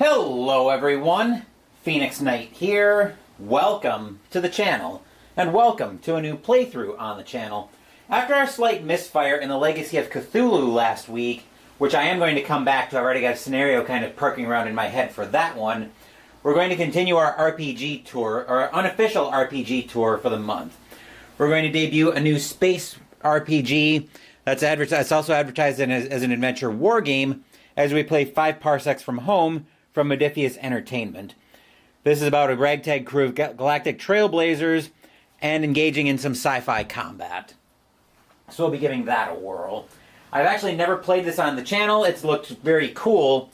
Hello everyone, Phoenix Knight here. Welcome to the channel, and welcome to a new playthrough on the channel. After our slight misfire in the Legacy of Cthulhu last week, which I am going to come back to, I've already got a scenario kind of perking around in my head for that one, we're going to continue our RPG tour, our unofficial RPG tour for the month. We're going to debut a new space RPG that's also advertised as an adventure war game as we play 5 Parsecs from Home from Modiphius Entertainment. This is about a ragtag crew of galactic trailblazers and engaging in some sci-fi combat. So we'll be giving that a whirl. I've actually never played this on the channel. It's looked very cool,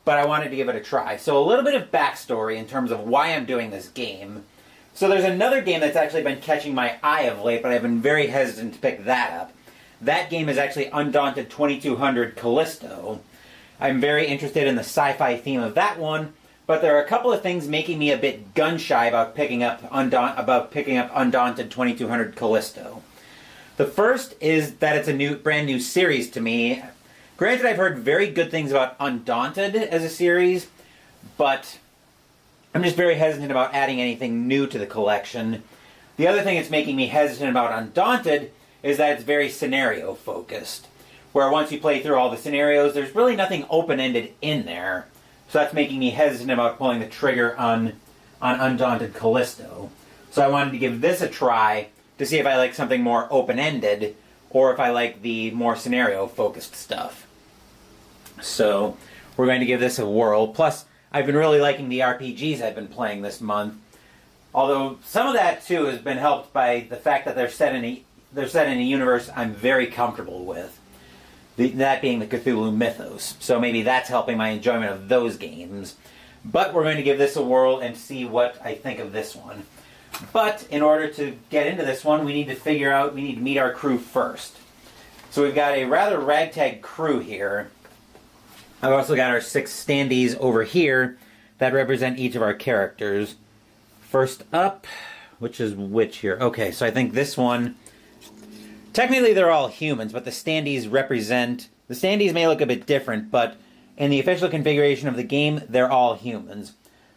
but I wanted to give it a try. So a little bit of backstory in terms of why I'm doing this game. So there's another game that's actually been catching my eye of late, but I've been very hesitant to pick that up. That game is actually Undaunted 2200 Callisto. I'm very interested in the sci-fi theme of that one, but there are a couple of things making me a bit gun-shy about picking up Undaunted 2200 Callisto. The first is that it's a brand new series to me. Granted, I've heard very good things about Undaunted as a series, but I'm just very hesitant about adding anything new to the collection. The other thing that's making me hesitant about Undaunted is that it's very scenario-focused, where once you play through all the scenarios, there's really nothing open-ended in there. So that's making me hesitant about pulling the trigger on Undaunted Callisto. So I wanted to give this a try to see if I like something more open-ended, or if I like the more scenario-focused stuff. So we're going to give this a whirl. Plus, I've been really liking the RPGs I've been playing this month. Although some of that, too, has been helped by the fact that they're set in a universe I'm very comfortable with. That being the Cthulhu mythos. So maybe that's helping my enjoyment of those games. But we're going to give this a whirl and see what I think of this one. But in order to get into this one, we need to meet our crew first. So we've got a rather ragtag crew here. I've also got our 6 standees over here that represent each of our characters. First up, which is which here? Okay, so I think this one... Technically, they're all humans, but the standees represent... The standees may look a bit different, but in the official configuration of the game, they're all humans.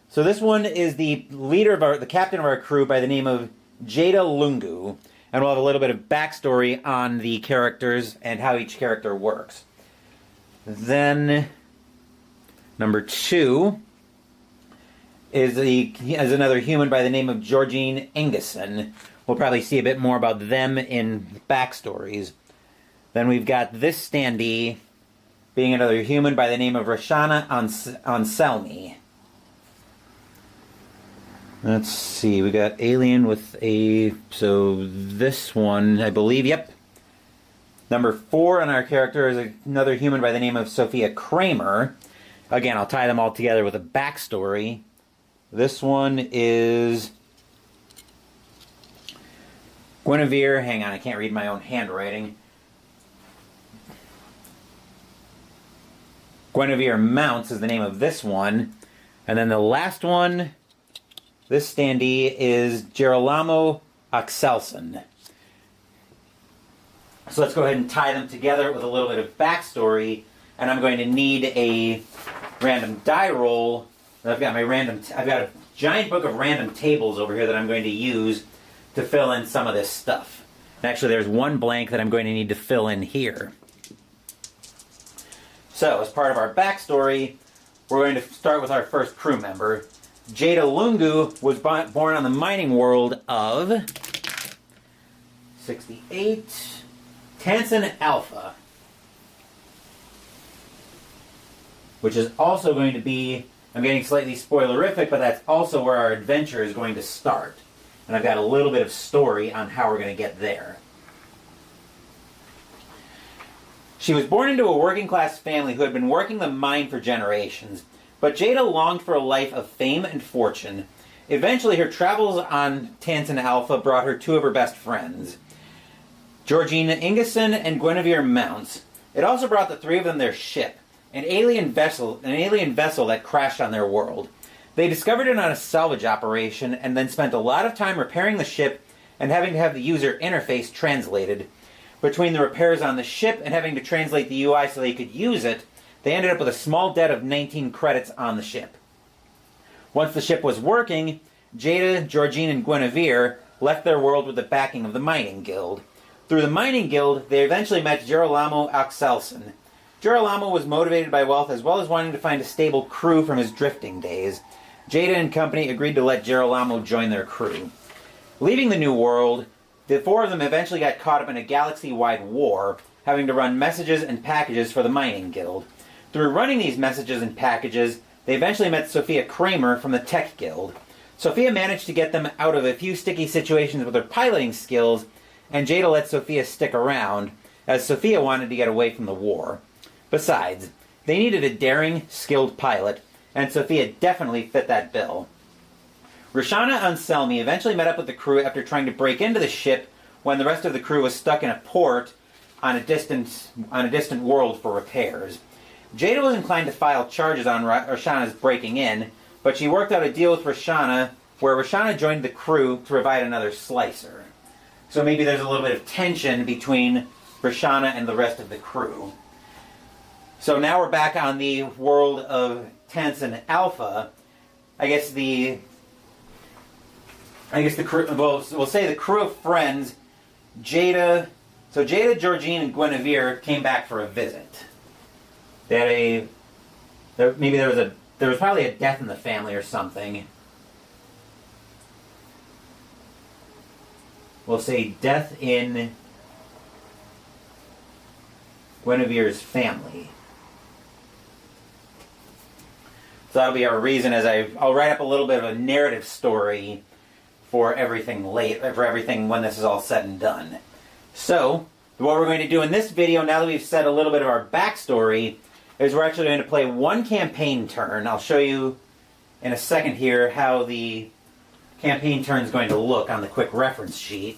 So this one is the leader of the captain of our crew by the name of Jada Lungu, and we'll have a little bit of backstory on the characters and how each character works. Then, number 2 is another human by the name of Georgine Ingison. We'll probably see a bit more about them in backstories. Then we've got this standee being another human by the name of Rashana Anselmi. Let's see, we got alien with a... So this one, I believe, yep. Number 4 on our character is another human by the name of Sophia Kramer. Again, I'll tie them all together with a backstory. This one is... Guinevere, hang on, I can't read my own handwriting. Guinevere Mounts is the name of this one. And then the last one, this standee, is Gerolamo Axelson. So let's go ahead and tie them together with a little bit of backstory. And I'm going to need a random die roll. I've got a giant book of random tables over here that I'm going to use to fill in some of this stuff. And actually, there's one blank that I'm going to need to fill in here. So, as part of our backstory, we're going to start with our first crew member. Jada Lungu was born on the mining world of 68 Tansen Alpha, which is also going to be, I'm getting slightly spoilerific, but that's also where our adventure is going to start. And I've got a little bit of story on how we're going to get there. She was born into a working-class family who had been working the mine for generations, but Jada longed for a life of fame and fortune. Eventually, her travels on Tansen Alpha brought her 2 of her best friends, Georgina Ingison and Guinevere Mounts. It also brought the 3 of them their ship, an alien vessel that crashed on their world. They discovered it on a salvage operation and then spent a lot of time repairing the ship and having to have the user interface translated. Between the repairs on the ship and having to translate the UI so they could use it, they ended up with a small debt of 19 credits on the ship. Once the ship was working, Jada, Georgine, and Guinevere left their world with the backing of the Mining Guild. Through the Mining Guild, they eventually met Girolamo Axelson. Girolamo was motivated by wealth as well as wanting to find a stable crew from his drifting days. Jada and company agreed to let Girolamo join their crew. Leaving the New World, the four of them eventually got caught up in a galaxy-wide war, having to run messages and packages for the Mining Guild. Through running these messages and packages, they eventually met Sophia Kramer from the Tech Guild. Sophia managed to get them out of a few sticky situations with her piloting skills, and Jada let Sophia stick around, as Sophia wanted to get away from the war. Besides, they needed a daring, skilled pilot, and Sophia definitely fit that bill. Roshana Anselmi eventually met up with the crew after trying to break into the ship when the rest of the crew was stuck in a port on a distant world for repairs. Jada was inclined to file charges on Roshana's breaking in, but she worked out a deal with Roshana where Roshana joined the crew to provide another slicer. So maybe there's a little bit of tension between Roshana and the rest of the crew. So now we're back on the world of Tense and Alpha. I guess the crew, well, we'll say the crew of friends, Jada, Georgine, and Guinevere came back for a visit. They had there was probably a death in the family or something. We'll say death in Guinevere's family. So that'll be our reason, as I'll write up a little bit of a narrative story for everything when this is all said and done. So, what we're going to do in this video, now that we've said a little bit of our backstory, is we're actually going to play one campaign turn. I'll show you in a second here how the campaign turn is going to look on the quick reference sheet.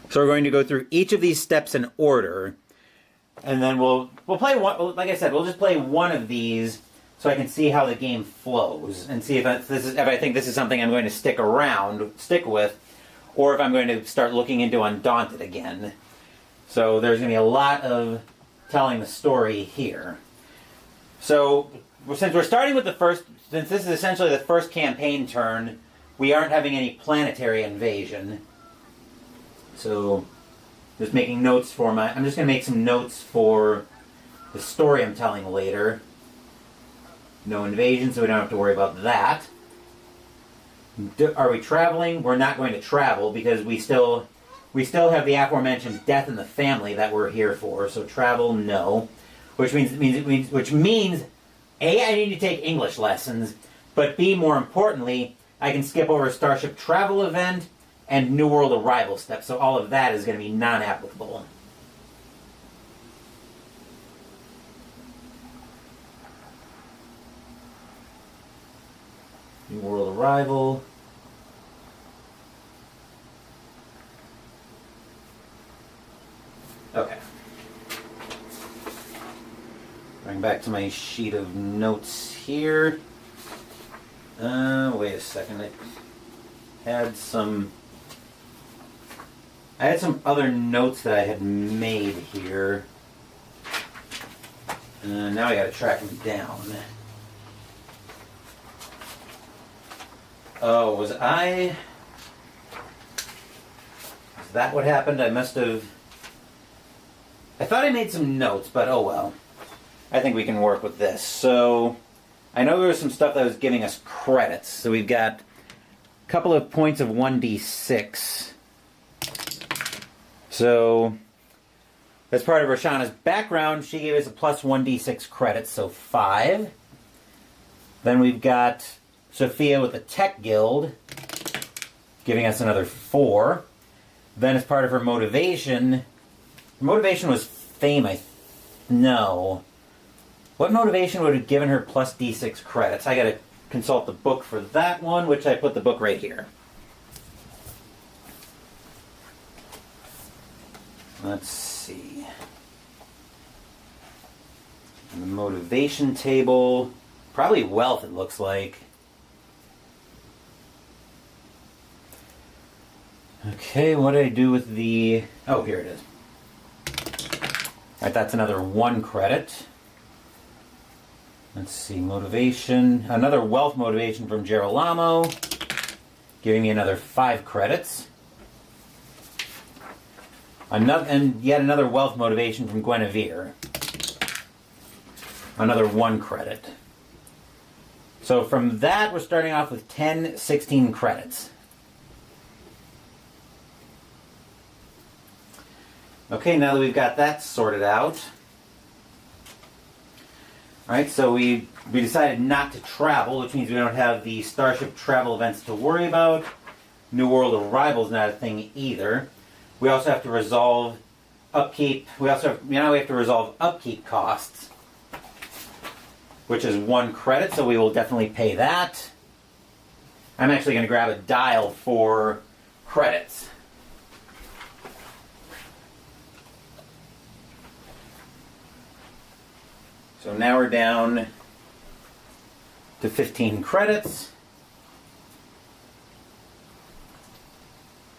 So we're going to go through each of these steps in order, and then we'll play one. Like I said, we'll just play one of these so I can see how the game flows and see if I think this is something I'm going to stick with, or if I'm going to start looking into Undaunted again. So there's going to be a lot of telling the story here. So since we're starting with since this is essentially the first campaign turn, we aren't having any planetary invasion. So just making notes I'm just going to make some notes for the story I'm telling later. No invasion, so we don't have to worry about that. Are we traveling? We're not going to travel because we still have the aforementioned death in the family that we're here for. So travel, no. Which means A, I need to take English lessons, but B, more importantly, I can skip over Starship Travel Event and New World Arrival Step. So all of that is going to be non-applicable. New World Arrival. Okay. Going back to my sheet of notes here. Wait a second. I had some other notes that I had made here. Now I gotta track them down. Oh, was that what happened? I thought I made some notes, but oh well. I think we can work with this. So, I know there was some stuff that was giving us credits. So we've got a couple of points of 1d6. So, as part of Roshana's background, she gave us a plus 1d6 credits, so 5. Then we've got Sophia with the Tech Guild, giving us another 4. Then as part of her motivation was fame, no. What motivation would have given her plus d6 credits? I gotta consult the book for that one, which I put the book right here. Let's see. The motivation table, probably wealth it looks like. Okay, what did I do with the... Oh, here it is. Alright, that's another 1 credit. Let's see, motivation. Another wealth motivation from Girolamo, giving me another 5 credits. And yet another wealth motivation from Guinevere. Another 1 credit. So from that, we're starting off with 10, 16 credits. Okay, now that we've got that sorted out. Alright, so we decided not to travel, which means we don't have the Starship travel events to worry about. New World Arrival is not a thing either. We also have to resolve upkeep. We have to resolve upkeep costs, which is 1 credit, so we will definitely pay that. I'm actually going to grab a dial for credits. So now we're down to 15 credits.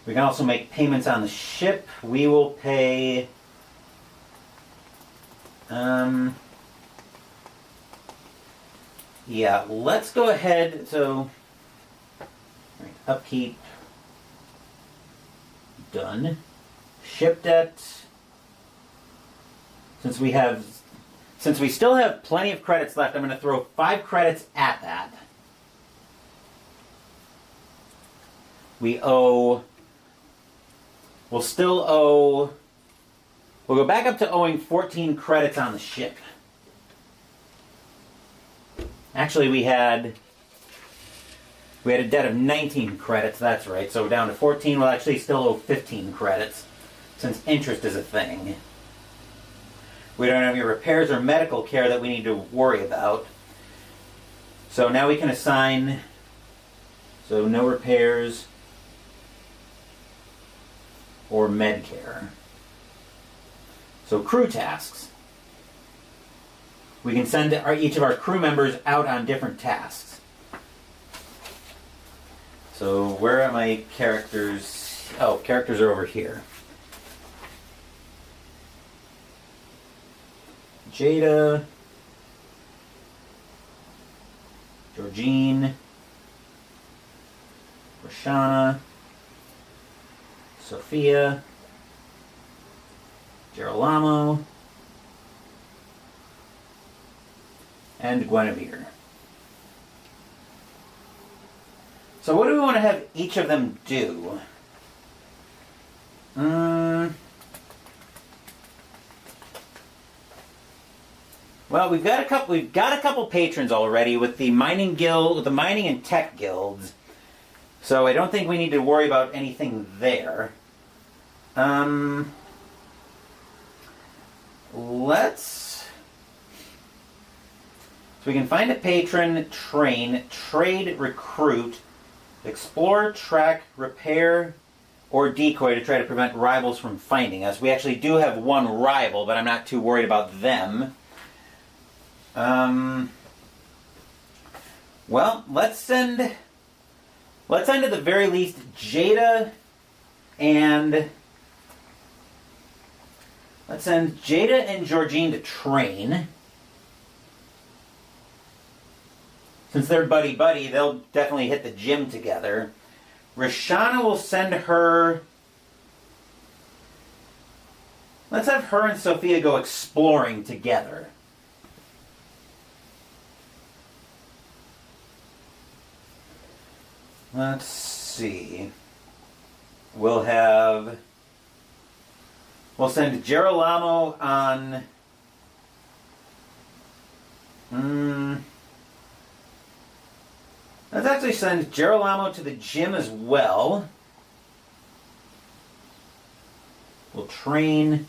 We can also make payments on the ship. We will pay... yeah, let's go ahead. So, upkeep. Done. Ship debt. Since we still have plenty of credits left, I'm going to throw 5 credits at that. We'll still owe... We'll go back up to owing 14 credits on the ship. Actually, we had a debt of 19 credits, that's right. So down to 14, we'll actually still owe 15 credits, since interest is a thing. We don't have any repairs or medical care that we need to worry about. So now we can assign... So no repairs or med care. So crew tasks. We can send each of our crew members out on different tasks. So where are my characters? Oh, characters are over here. Jada, Georgine, Roshana, Sophia, Girolamo, and Guinevere. So what do we want to have each of them do? Well, we've got a couple patrons already with the mining guild, with the mining and tech guilds. So I don't think we need to worry about anything there. So we can find a patron, train, trade, recruit, explore, track, repair, or decoy to try to prevent rivals from finding us. We actually do have 1 rival, but I'm not too worried about them. Well, let's send at the very least Jada and... Let's send Jada and Georgine to train. Since they're buddy-buddy, they'll definitely hit the gym together. Roshana will send her... Let's have her and Sophia go exploring together. Let's see. We'll send Girolamo on... Let's actually send Girolamo to the gym as well. We'll train.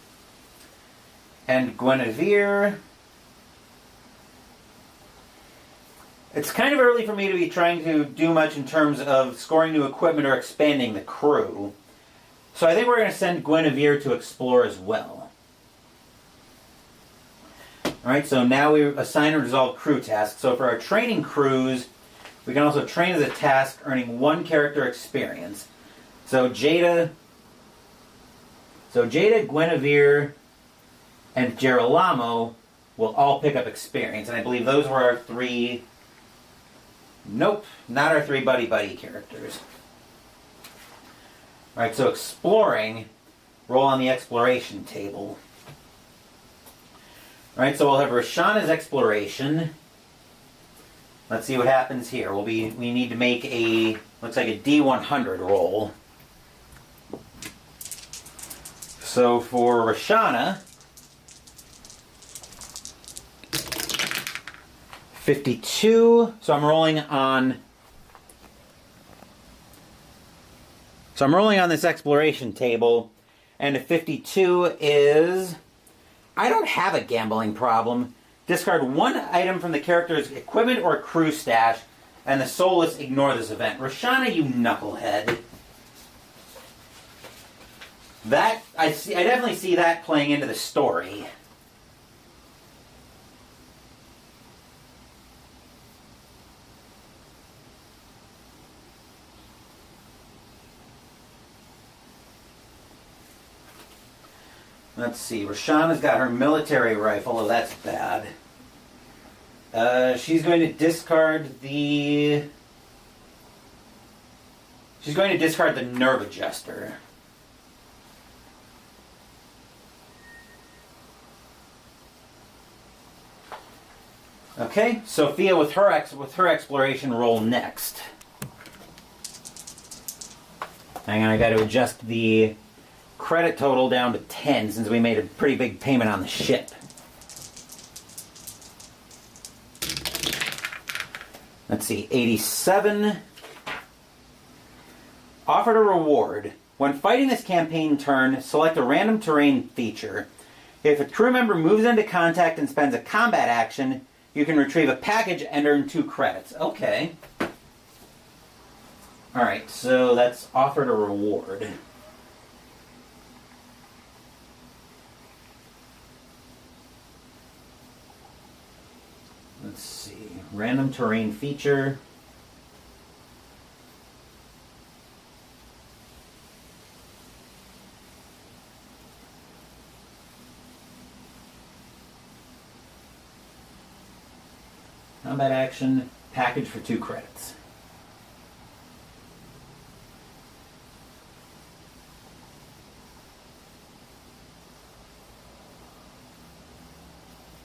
And Guinevere... It's kind of early for me to be trying to do much in terms of scoring new equipment or expanding the crew. So I think we're going to send Guinevere to explore as well. Alright, so now we assign and resolve crew tasks. So for our training crews, we can also train as a task, earning 1 character experience. So Jada, Guinevere, and Girolamo will all pick up experience. And I believe those were our 3... Nope, not our 3 buddy-buddy characters. Alright, so exploring, roll on the exploration table. Alright, so we'll have Roshana's exploration. Let's see what happens here. We need to make a, looks like a D100 roll. So for Roshana, 52. So I'm rolling on this exploration table, and a 52 is, I don't have a gambling problem. Discard 1 item from the character's equipment or crew stash, and the soulless ignore this event. Roshana, you knucklehead. That, I definitely see that playing into the story. Let's see, Roshana's got her military rifle. Oh, that's bad. She's going to discard the... She's going to discard the nerve adjuster. Okay, Sophia with her exploration roll next. Hang on, I got to adjust the credit total down to 10 since we made a pretty big payment on the ship. Let's see, 87. Offered a reward. When fighting this campaign turn, select a random terrain feature. If a crew member moves into contact and spends a combat action, you can retrieve a package and earn 2 credits. Okay. Alright, so that's offered a reward. Let's see. Random terrain feature. Combat action, package for 2 credits.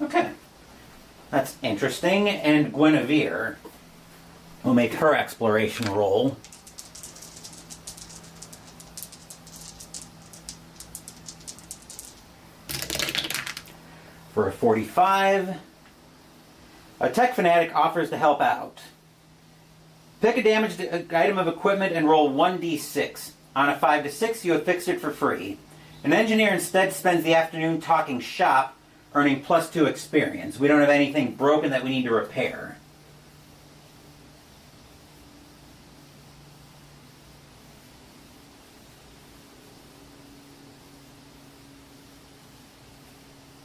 Okay. That's interesting. And Guinevere will make her exploration roll. For a 45. A tech fanatic offers to help out. Pick a damaged item of equipment and roll 1d6. On a 5 to 6, you have fixed it for free. An engineer instead spends the afternoon talking shop, earning +2 experience. We don't have anything broken that we need to repair.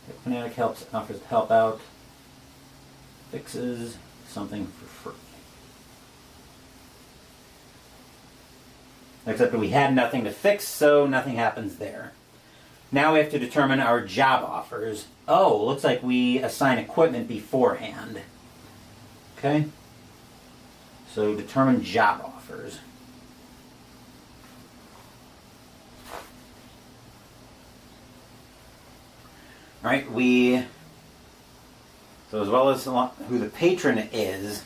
Tech fanatic offers to help out. Fixes something for free. Except that we had nothing to fix, so nothing happens there. Now we have to determine our job offers. Oh, looks like we assign equipment beforehand. Okay. So determine job offers. Alright, so as well as who the patron is,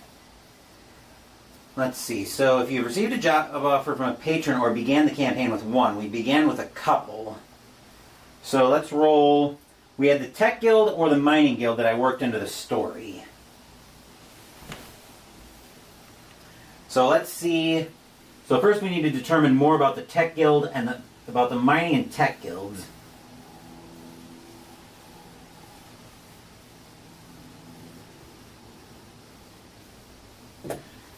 let's see. So if you received a job offer from a patron or began the campaign with 1, we began with a couple. So let's roll. We had the Tech Guild or the Mining Guild that I worked into the story. So let's see. So first we need to determine more about the Tech Guild and about the Mining and Tech Guilds.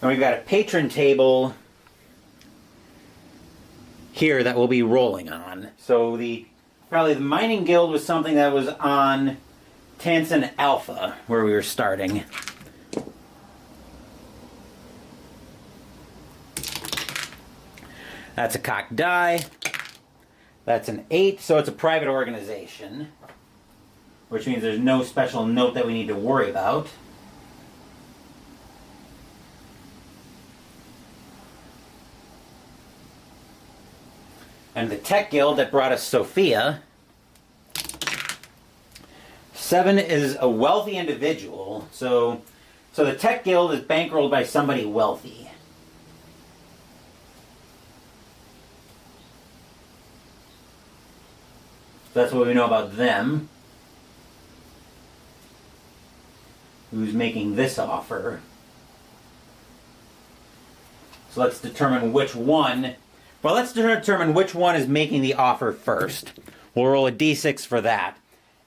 And we've got a patron table here that we'll be rolling on. So probably the Mining Guild was something that was on Tansen Alpha, where we were starting. That's a cocked die. That's an 8, so it's a private organization. which means there's no special note that we need to worry about. And the Tech Guild that brought us Sophia. 7 is a wealthy individual, so the Tech Guild is bankrolled by somebody wealthy. So that's what we know about them. Who's making this offer? So let's determine which one. Well, let's determine which one is making the offer first. We'll roll a d6 for that.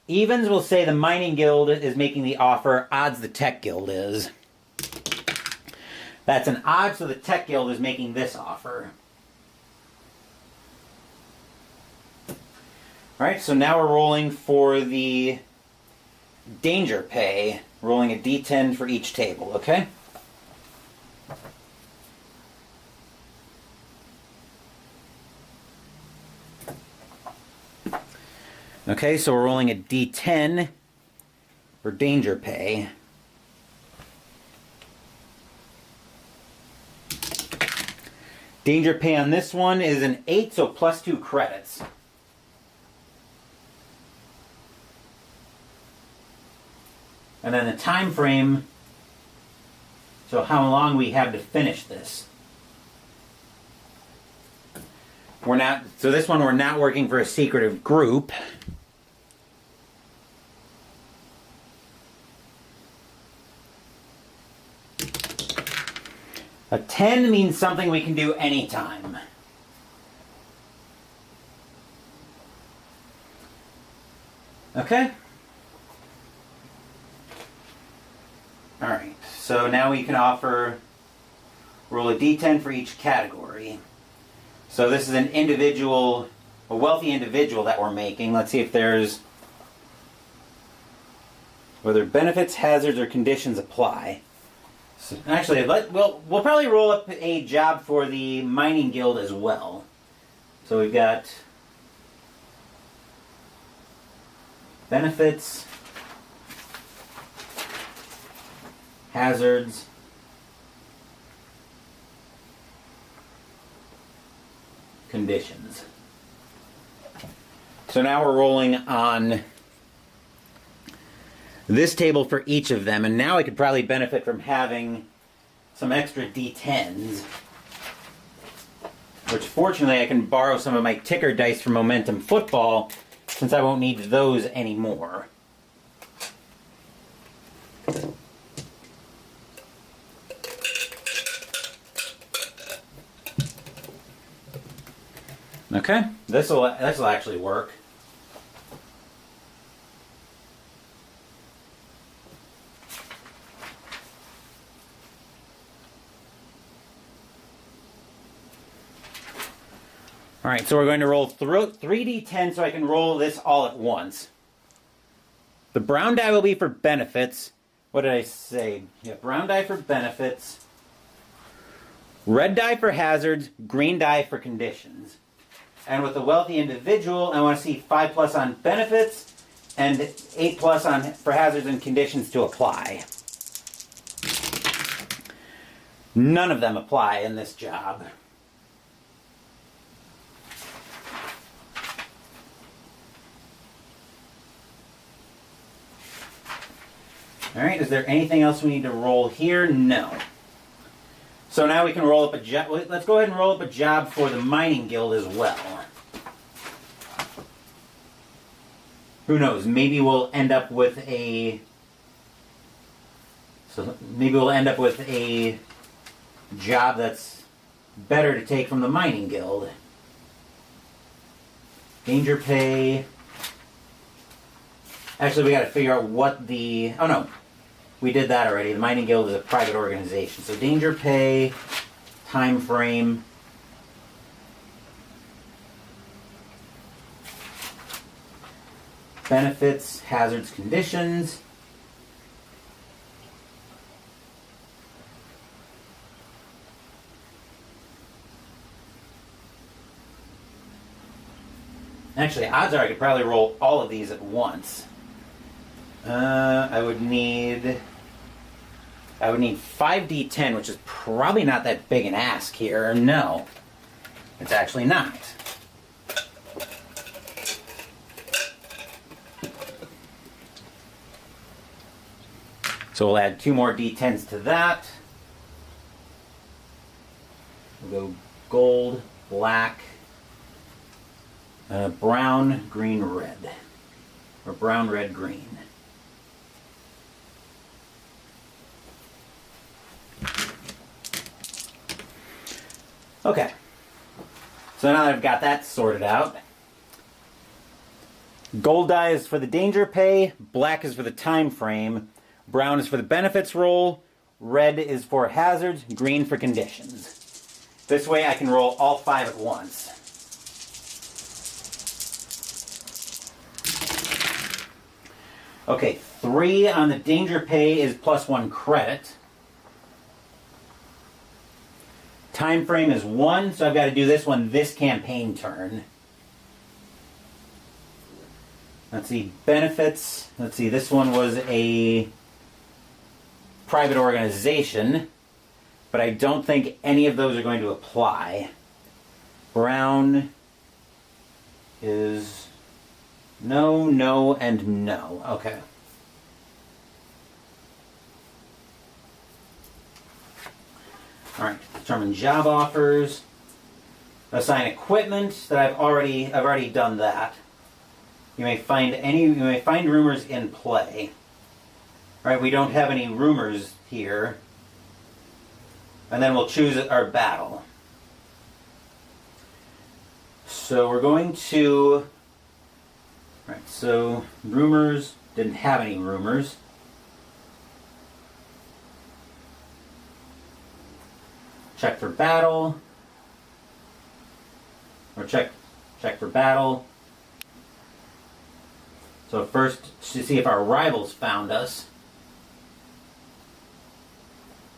Evens will say the Mining Guild is making the offer. Odds the Tech Guild is. That's an odd, so the Tech Guild is making this offer. Alright, so now we're rolling for the danger pay. Rolling a d10 for each table, okay? Okay, so we're rolling a d10 for danger pay. Danger pay on this one is an 8, so plus 2 credits. And then the time frame, so how long we have to finish this. So this one we're not working for a secretive group. A 10 means something we can do anytime. Okay? Alright, so now we can roll a d10 for each category. So this is an individual, a wealthy individual that we're making. Let's see if there's, whether benefits, hazards, or conditions apply. So actually, we'll probably roll up a job for the Mining Guild as well. So we've got benefits, hazards, conditions. So now we're rolling on this table for each of them, and now I could probably benefit from having some extra d10s, which fortunately I can borrow some of my ticker dice from Momentum Football, since I won't need those anymore. Okay, this will actually work. All right, so we're going to roll 3d10 so I can roll this all at once. The brown die will be for benefits. What did I say? Yeah, brown die for benefits. Red die for hazards. Green die for conditions. And with a wealthy individual, I want to see 5+ on benefits and 8+ for hazards and conditions to apply. None of them apply in this job. Alright, is there anything else we need to roll here? No. So now we can roll up a job. Let's go ahead and roll up a job for the Mining Guild as well. Who knows? Maybe we'll end up with a... job that's better to take from the Mining Guild. Danger pay. Actually, we got to figure out what the... Oh no. We did that already. The Mining Guild is a private organization. So danger pay, time frame, benefits, hazards, conditions. Actually, odds are I could probably roll all of these at once. I would need 5d10, which is probably not that big an ask here. No, it's actually not. So we'll add 2 more d10s to that. We'll go gold, black, brown, green, red. Or brown, red, green. Okay. So now that I've got that sorted out, gold die is for the danger pay, black is for the time frame, brown is for the benefits roll, red is for hazards, green for conditions. This way I can roll all 5 at once. Okay, 3 on the danger pay is +1 credit. Time frame is 1, so I've got to do this one this campaign turn. Let's see, benefits. Let's see, this one was a private organization, but I don't think any of those are going to apply. Brown is no, no, and no. Okay. All right, determine job offers. Assign equipment that I've already done that. You may find rumors in play. All right, we don't have any rumors here. And then we'll choose our battle. So we're going to, right, so rumors, didn't have any rumors. Check for battle. Or check for battle. So first, to see if our rivals found us.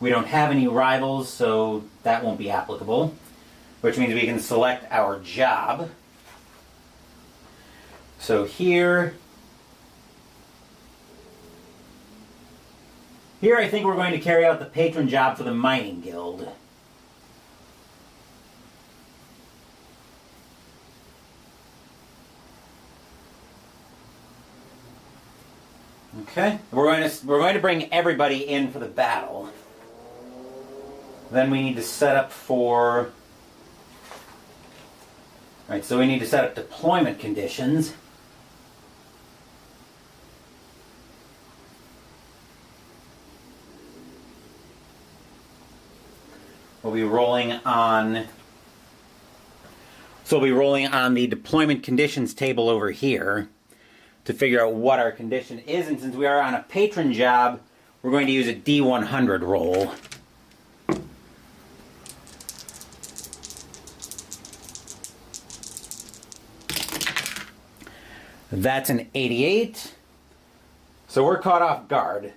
We don't have any rivals, so that won't be applicable. Which means we can select our job. So here I think we're going to carry out the patron job for the mining guild. Okay, we're going to bring everybody in for the battle. Then we need to set up for. Right, so we need to set up deployment conditions. We'll be rolling on. So we'll be rolling on the deployment conditions table over here to figure out what our condition is, and since we are on a patron job, we're going to use a D100 roll. That's an 88. So we're caught off guard.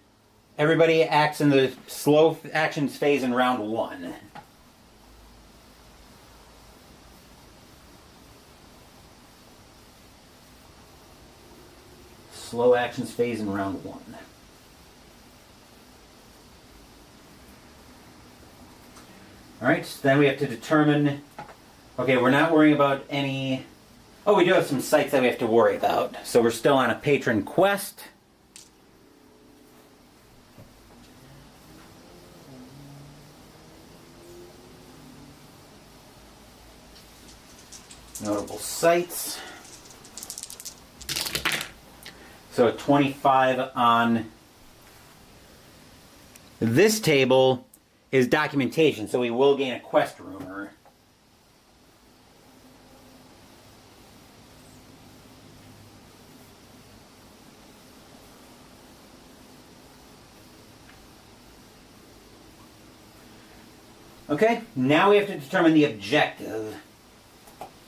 Everybody acts in the slow actions phase in round 1. Slow actions phase in round 1. Alright, then we have to determine. Okay, we're not worrying about any. Oh, we do have some sites that we have to worry about. So we're still on a patron quest. Notable sites. So a 25 on this table is documentation, so we will gain a quest rumor. Okay, now we have to determine the objective.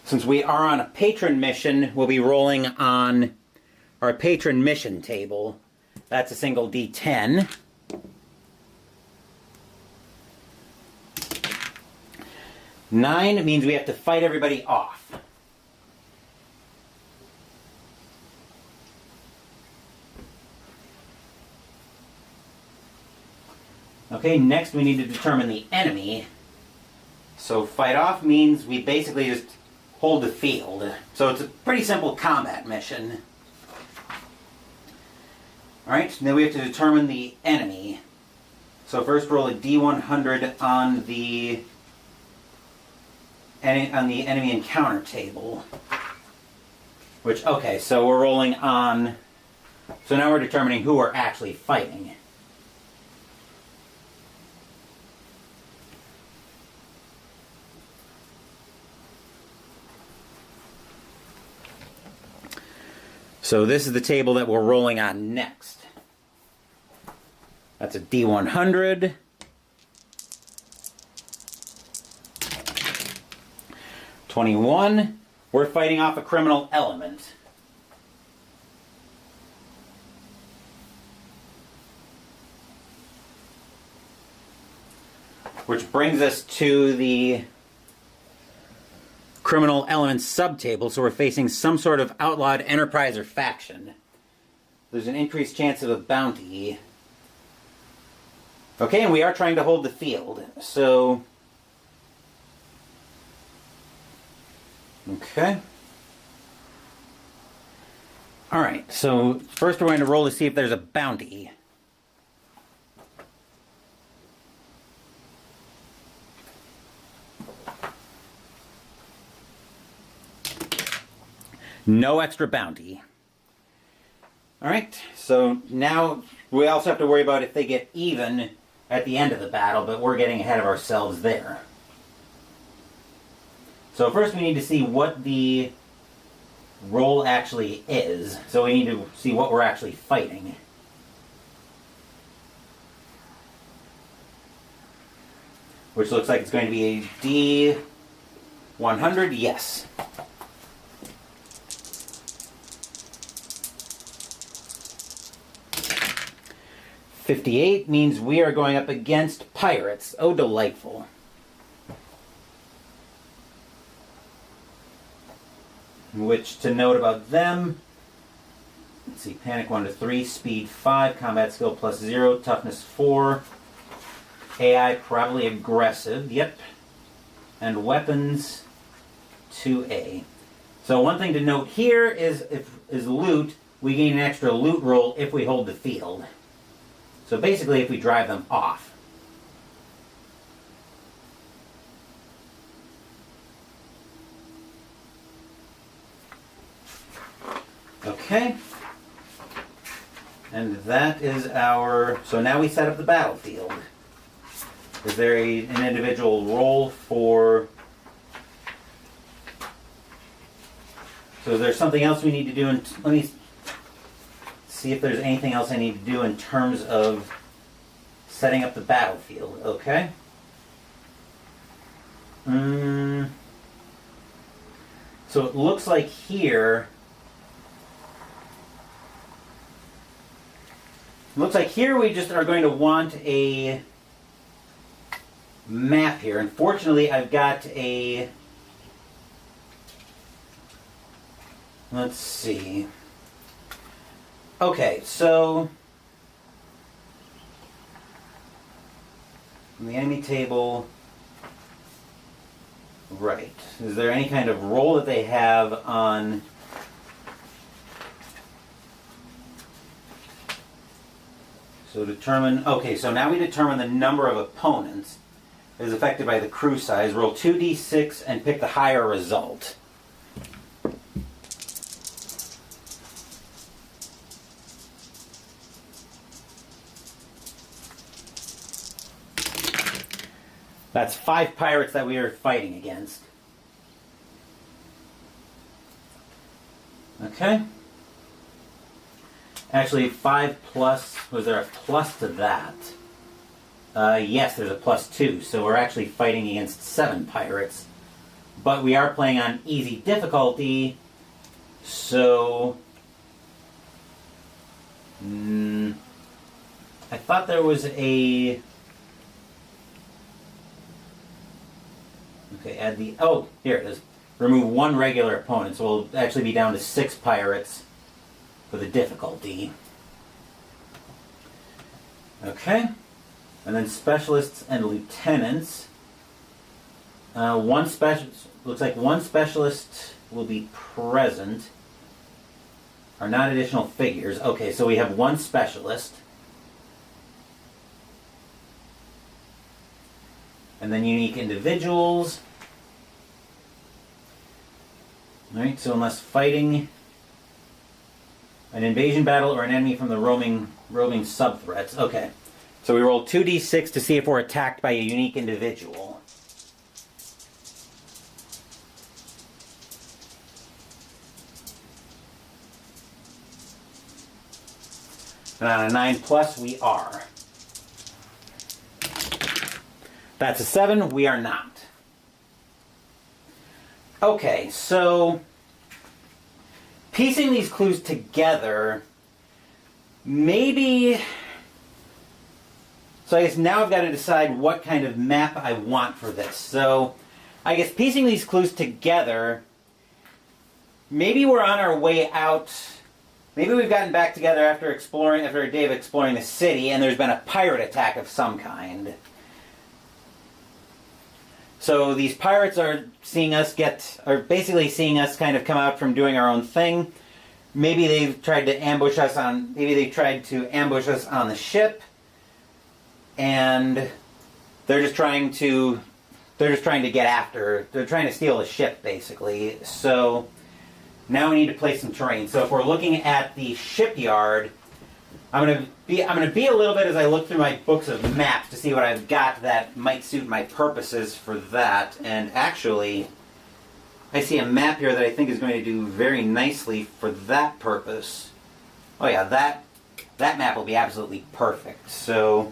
Since we are on a patron mission, we'll be rolling on our patron mission table. That's a single D10. Nine means we have to fight everybody off. Okay, next we need to determine the enemy. So fight off means we basically just hold the field. So it's a pretty simple combat mission. Alright, then we have to determine the enemy. So first roll a D100 on the enemy encounter table. Which, okay, so we're rolling on... So now we're determining who we're actually fighting. So this is the table that we're rolling on next. That's a D100. $21. We're fighting off a criminal element. Which brings us to the criminal elements subtable, so we're facing some sort of outlawed enterprise or faction. There's an increased chance of a bounty. Okay, and we are trying to hold the field, so... Okay. Alright, so first we're going to roll to see if there's a bounty. No extra bounty. Alright, so now we also have to worry about if they get even at the end of the battle, but we're getting ahead of ourselves there. So first we need to see what the roll actually is. So we need to see what we're actually fighting. Which looks like it's going to be a D100, yes. $58 means we are going up against pirates. Oh, delightful. Which, to note about them, let's see, panic 1 to 3, speed 5, combat skill plus 0, toughness 4, AI probably aggressive, yep, and weapons 2A. So one thing to note here is loot, we gain an extra loot roll if we hold the field. So basically if we drive them off. Okay. And that is our... So now we set up the battlefield. Is there an individual role for... So is there something else we need to do? Let me see if there's anything else I need to do in terms of setting up the battlefield. Okay. So it looks like here... Looks like here we just are going to want a map here. Unfortunately, I've got a... Let's see. Okay, so... In the enemy table... Right. Is there any kind of role that they have on... So determine, okay, so now we determine the number of opponents is affected by the crew size. Roll 2d6 and pick the higher result. That's 5 pirates that we are fighting against. Okay. Actually, 5 plus, was there a plus to that? Yes, there's a plus 2, so we're actually fighting against 7 pirates. But we are playing on easy difficulty, so... I thought there was a... Okay, add the... Oh, here it is. Remove 1 regular opponent, so we'll actually be down to 6 pirates for the difficulty. Okay. And then specialists and lieutenants. Looks like one specialist will be present. Are not additional figures. Okay, so we have one specialist. And then unique individuals. Alright, so unless fighting an invasion battle or an enemy from the roaming sub-threats. Okay. So we roll 2d6 to see if we're attacked by a unique individual. And on a 9+, we are. That's a 7, we are not. Okay, so piecing these clues together, maybe... So I guess now I've got to decide what kind of map I want for this. So I guess piecing these clues together, maybe we're on our way out. Maybe we've gotten back together after a day of exploring the city, and there's been a pirate attack of some kind. So these pirates are basically seeing us kind of come out from doing our own thing. Maybe they've tried to ambush us on the ship. And they're just trying to steal the ship, basically. So now we need to play some terrain. So if we're looking at the shipyard, I'm gonna be a little bit as I look through my books of maps to see what I've got that might suit my purposes for that. And actually, I see a map here that I think is going to do very nicely for that purpose. Oh yeah, that map will be absolutely perfect. So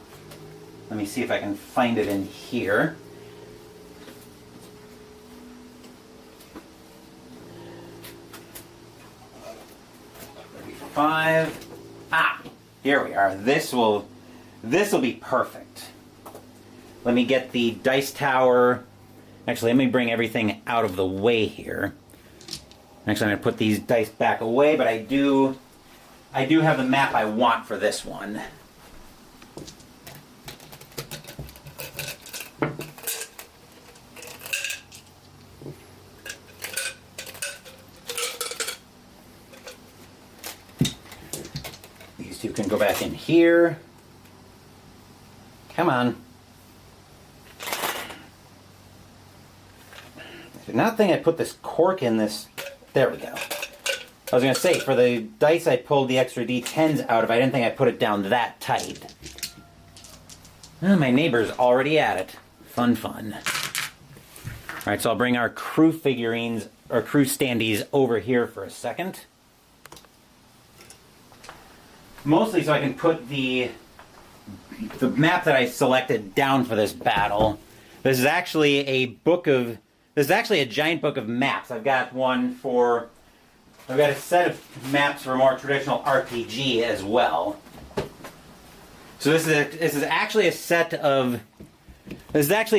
let me see if I can find it in here. $35. Here we are. This will be perfect. Let me get the dice tower. Actually, let me bring everything out of the way here. Actually, I'm going to put these dice back away, but I do have the map I want for this one. You can go back in here. Come on. I did not think I put this cork in this. There we go. I was going to say, for the dice I pulled the extra D10s out of, I didn't think I put it down that tight. Oh, my neighbor's already at it. Fun, fun. Alright, so I'll bring our crew figurines, or crew standees, over here for a second. Mostly so I can put the map that I selected down for this battle. This is actually a giant book of maps. I've got a set of maps for more traditional RPG as well. So this is actually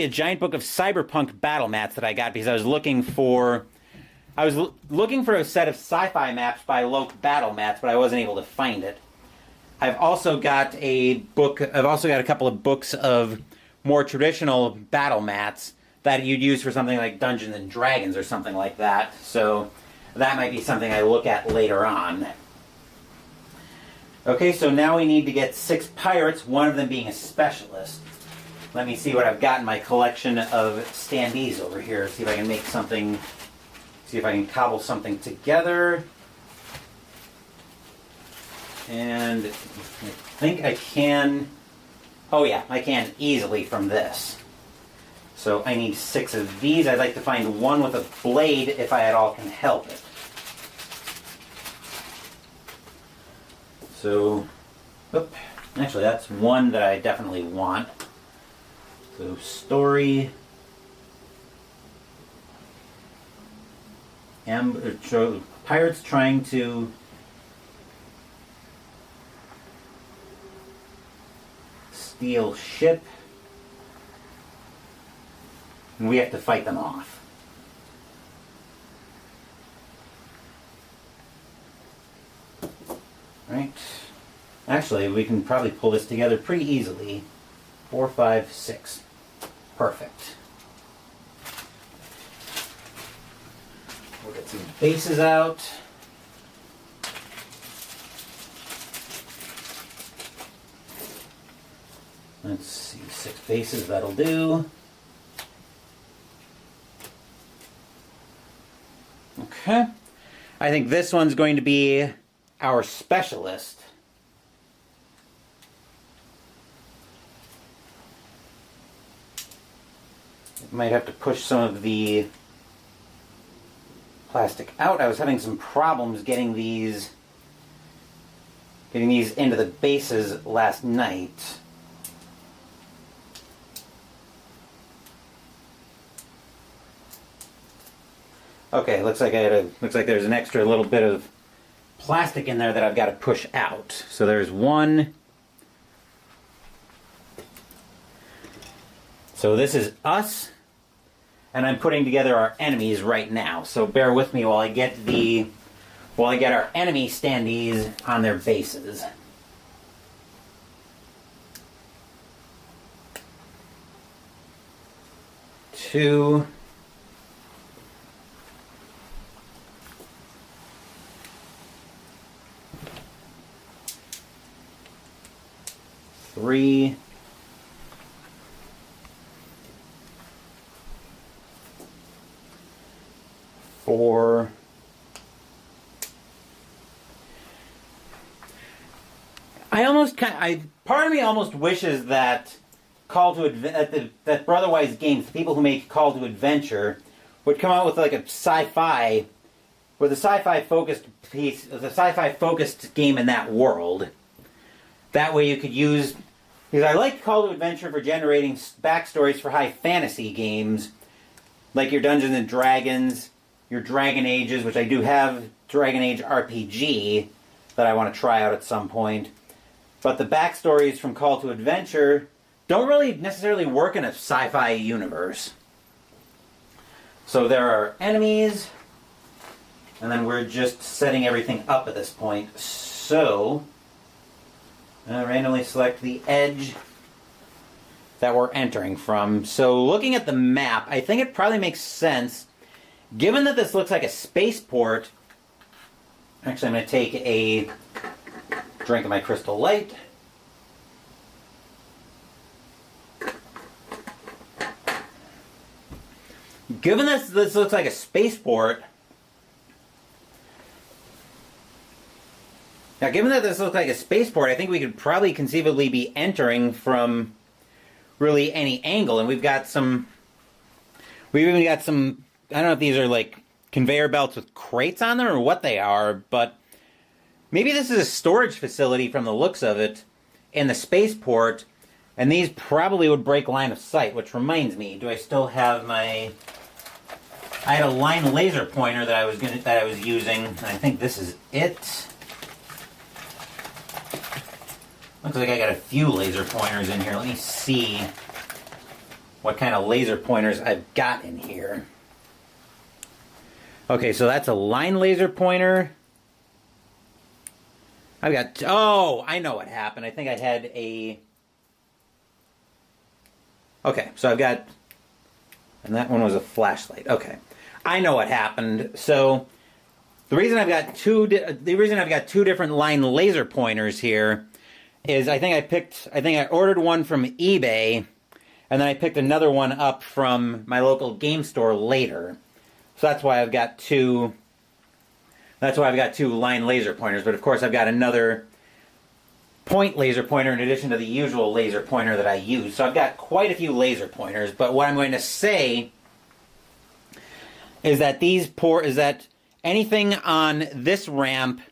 a giant book of cyberpunk battle maps that I got because I was looking for a set of sci-fi maps by Loke Battle Mats, but I wasn't able to find it. I've also got a couple of books of more traditional battle mats that you'd use for something like Dungeons and Dragons or something like that. So that might be something I look at later on. Okay, so now we need to get 6 pirates, one of them being a specialist. Let me see what I've got in my collection of standees over here. See if I can cobble something together. And I think I can... Oh yeah, I can easily from this. So I need 6 of these. I'd like to find one with a blade if I at all can help it. So, actually that's one that I definitely want. So story... Pirates trying to... steal ship, and we have to fight them off. Right. Actually, we can probably pull this together pretty easily. 4, 5, 6. Perfect. We'll get some bases out. Let's see, 6 bases, that'll do. Okay. I think this one's going to be our specialist. Might have to push some of the plastic out. I was having some problems getting these into the bases last night. Okay, looks like there's an extra little bit of plastic in there that I've got to push out. So there's one. So this is us, and I'm putting together our enemies right now. So bear with me while I get our enemy standees on their bases. Two. 3. 4. Part of me almost wishes that that Brotherwise Games, the people who make Call to Adventure, would come out with like a sci-fi, with a sci-fi focused game in that world. That way you could use, because I like Call to Adventure for generating backstories for high fantasy games, like your Dungeons and Dragons, your Dragon Ages, which I do have Dragon Age RPG that I want to try out at some point. But the backstories from Call to Adventure don't really necessarily work in a sci-fi universe. So there are enemies, and then we're just setting everything up at this point. So, randomly select the edge that we're entering from. So looking at the map, I think it probably makes sense, given that this looks like a spaceport. Actually, I'm going to take a drink of my Crystal Light. Given that this looks like a spaceport, I think we could probably conceivably be entering from really any angle, and we've even got some, I don't know if these are like conveyor belts with crates on them or what they are, but maybe this is a storage facility from the looks of it in the spaceport, and these probably would break line of sight, which reminds me, do I still have my... I had a line laser pointer that I was using, and I think this is it. Looks like I got a few laser pointers in here. Let me see what kind of laser pointers I've got in here. Okay, so that's a line laser pointer. I've got... Oh, I know what happened. I think I had a... Okay, so I've got... And that one was a flashlight. Okay. I know what happened. So the reason I've got two different line laser pointers here is I ordered one from eBay, and then I picked another one up from my local game store later. So that's why I've got two line laser pointers, but of course I've got another point laser pointer in addition to the usual laser pointer that I use. So I've got quite a few laser pointers, but what I'm going to say is that anything on this ramp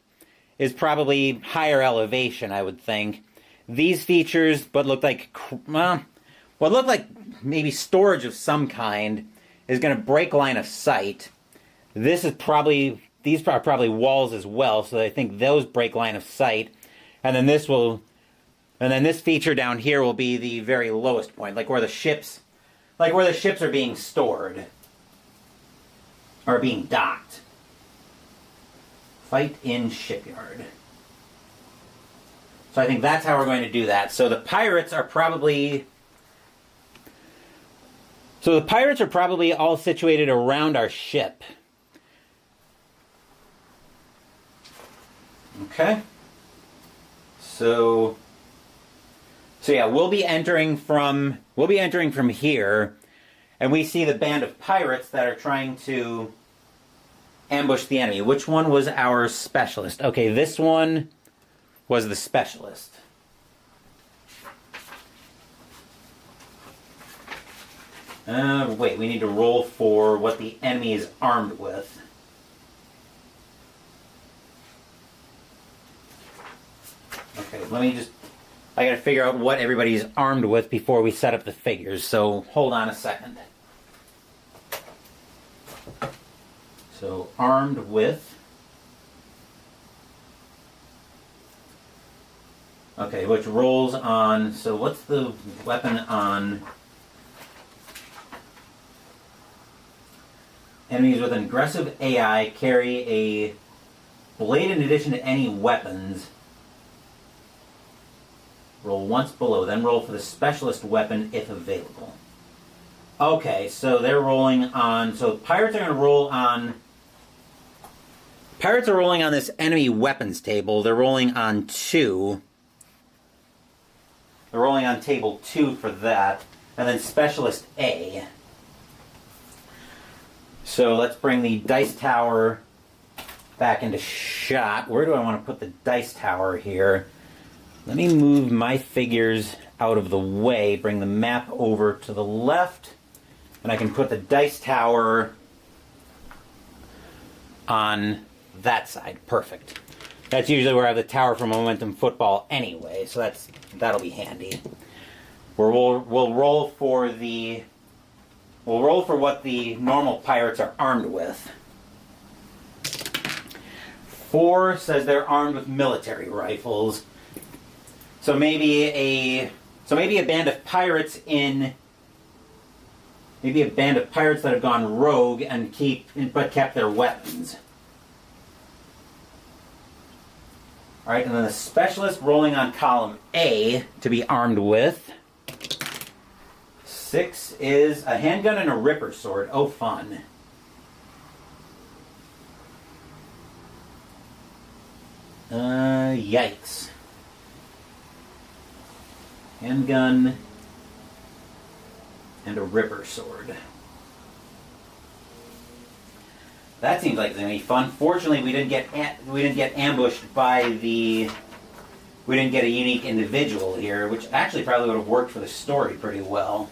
is probably higher elevation, I would think. These features, what look like maybe storage of some kind, is going to break line of sight. These are probably walls as well, so I think those break line of sight. And then this feature down here will be the very lowest point, like where the ships are being stored or being docked. Fight in shipyard. So I think that's how we're going to do that. So the pirates are probably So the pirates are probably all situated around our ship. Okay. So yeah, we'll be entering from here, and we see the band of pirates that are trying to ambush the enemy. Which one was our specialist? Okay, this one was the specialist. Wait, we need to roll for what the enemy is armed with. Okay, I gotta figure out what everybody's armed with before we set up the figures, so hold on a second. So, armed with... Okay, which rolls on... So what's the weapon on... Enemies with an aggressive AI carry a blade in addition to any weapons. Roll once below, then roll for the specialist weapon if available. Okay, so they're rolling on... So pirates are going to roll on... Pirates are rolling on this enemy weapons table. They're rolling on 2. They're rolling on table 2 for that. And then specialist A. So let's bring the dice tower back into shot. Where do I want to put the dice tower here? Let me move my figures out of the way, bring the map over to the left, and I can put the dice tower on that side. Perfect. That's usually where I have the tower for Momentum Football anyway, so that'll be handy. We'll roll for what the normal pirates are armed with. 4 says they're armed with military rifles. So maybe a band of pirates that have gone rogue and kept their weapons. All right, and then the specialist rolling on column A to be armed with. 6 is a handgun and a ripper sword. Oh, fun. Yikes. Handgun and a ripper sword. That seems like it's gonna be fun. Fortunately, we didn't get ambushed by we didn't get a unique individual here, which actually probably would have worked for the story pretty well.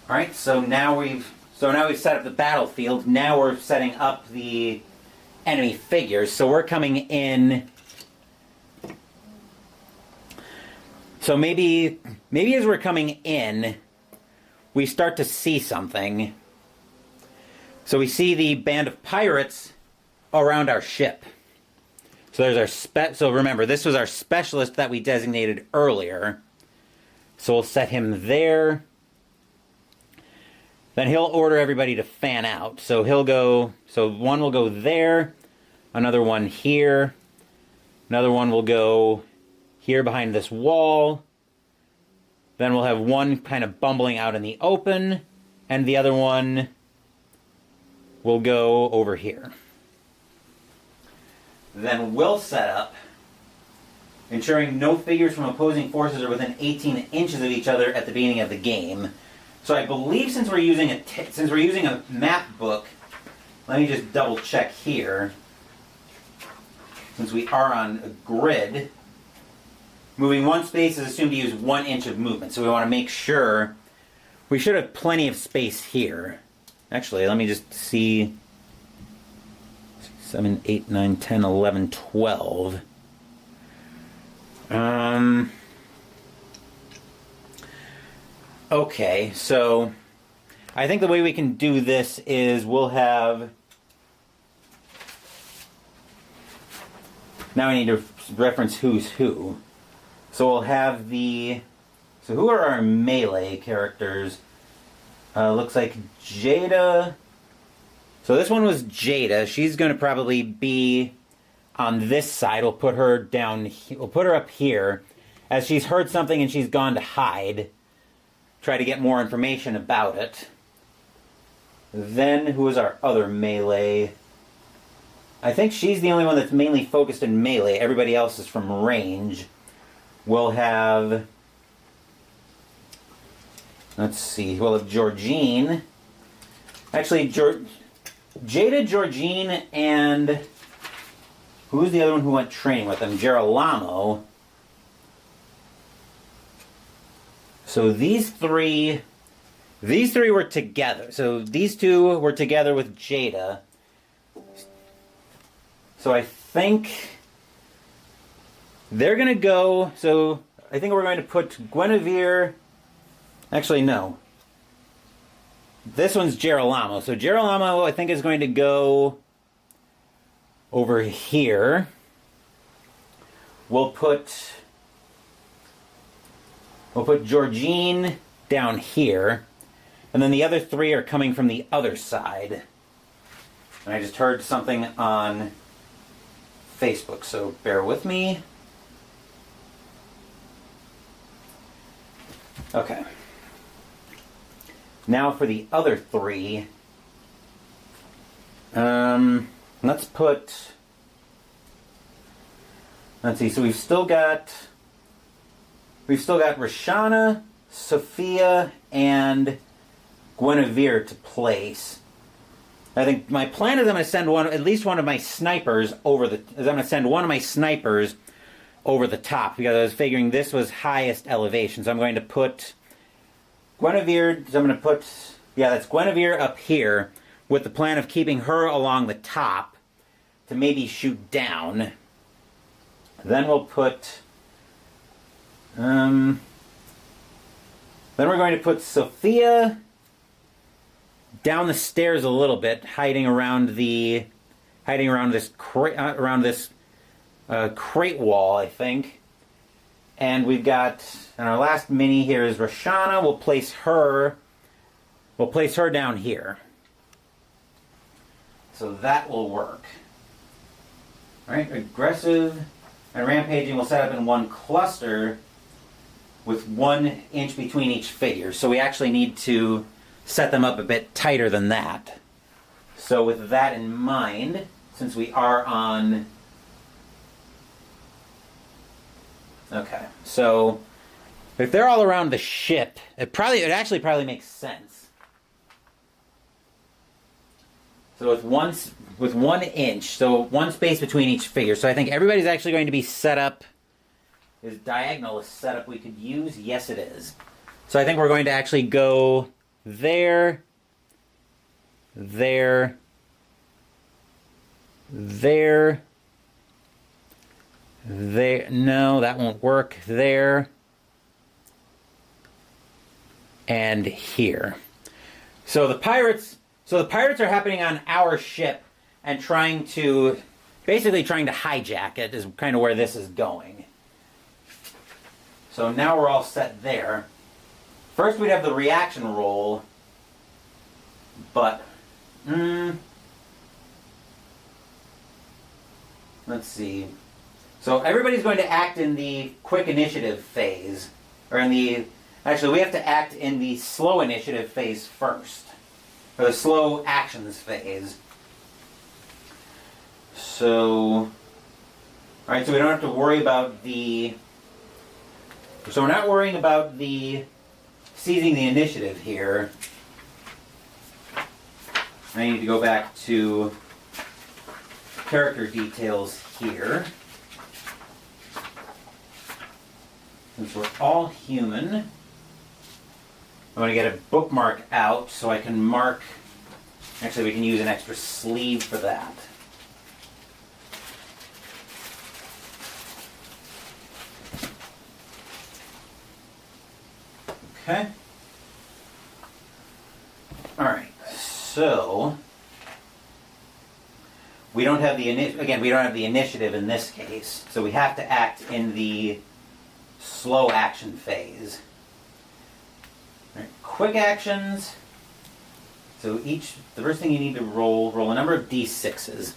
All right, so now we've set up the battlefield. Now we're setting up the enemy figures. So we're coming in. So maybe as we're coming in, we start to see something. So we see the band of pirates around our ship. So there's so remember, this was our specialist that we designated earlier. So we'll set him there. Then he'll order everybody to fan out. So one will go there, another one here, another one will go here behind this wall. Then we'll have one kind of bumbling out in the open, and the other one will go over here. Then we'll set up, ensuring no figures from opposing forces are within 18 inches of each other at the beginning of the game. So I believe since we're using a map book, let me just double check here. Since we are on a grid, moving 1 space is assumed to use 1 inch of movement. So we want to make sure we should have plenty of space here. Actually, let me just see. 7, 8, 9, 10, 11, 12. Okay, so I think the way we can do this is we'll have... Now I need to reference who's who. So we'll have the... So who are our melee characters? Looks like Jada... So this one was Jada. She's going to probably be on this side. We'll put her down. We'll put her up here. As she's heard something and she's gone to hide. try to get more information about it. Then, who is our other melee? I think she's the only one that's mainly focused in melee. Everybody else is from range. We'll have... Let's see. We'll have Georgine. Actually, Jada, Georgine, and... Who's the other one who went training with them? Girolamo. So these three were together. So these two were together with Jada. So I think they're going to go... So I think we're going to put Guinevere... Actually, no. This one's Girolamo. So Girolamo, I think, is going to go over here. We'll put Georgine down here. And then the other three are coming from the other side. And I just heard something on Facebook, so bear with me. Okay. Now for the other three. Let's see, so we've still got Roshana, Sophia, and Guinevere to place. I think my plan is I'm going to send at least one of my snipers over the top, because I was figuring this was highest elevation. So I'm going to put Guinevere. That's Guinevere up here, with the plan of keeping her along the top to maybe shoot down. Then we'll put. Then we're going to put Sophia down the stairs a little bit, hiding around this crate wall, I think. And we've got, and our last mini here is Roshana. We'll place her down here. So that will work. All right, aggressive and rampaging will set up in one cluster with 1 inch between each figure. So we actually need to set them up a bit tighter than that. So with that in mind, since we are on... Okay, so if they're all around the ship, it actually probably makes sense. So with 1 inch, so 1 space between each figure. So I think everybody's actually going to be set up. Is diagonal a setup we could use? Yes, it is. So I think we're going to actually go there, there, there, there. No, that won't work. There, and here. So the pirates are happening on our ship and basically trying to hijack it is kind of where this is going. So now we're all set there. First we'd have the reaction roll, but let's see. So everybody's going to act in the quick initiative phase, actually we have to act in the slow initiative phase first, or the slow actions phase. So, alright, so we don't have to worry about so we're not worrying about seizing the initiative here. I need to go back to character details here. Since we're all human, I'm going to get a bookmark out so I can mark. Actually, we can use an extra sleeve for that. Okay. Alright, so we don't have the initiative in this case, so we have to act in the slow action phase. All right, quick actions. So the first thing you need to roll a number of d6s.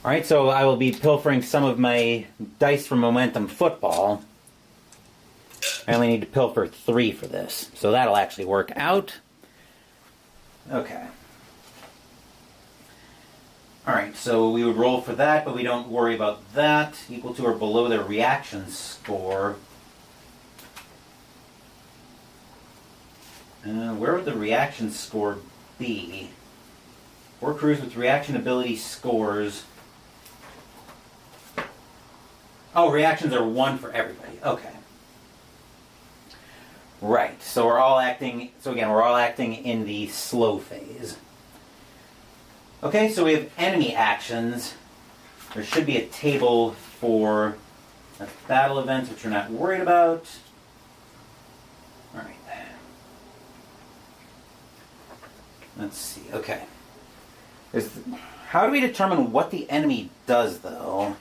All right, so I will be pilfering some of my dice from Momentum Football. I only need to pilfer 3 for this. So that'll actually work out. Okay. Alright, so we would roll for that, but we don't worry about that. Equal to or below their reaction score. Where would the reaction score be? 4 crews with reaction ability scores. Oh, reactions are 1 for everybody. Okay. Right, so we're all acting in the slow phase. Okay, so we have enemy actions. There should be a table for battle events, which we're not worried about. Alright. Let's see, okay. How do we determine what the enemy does, though?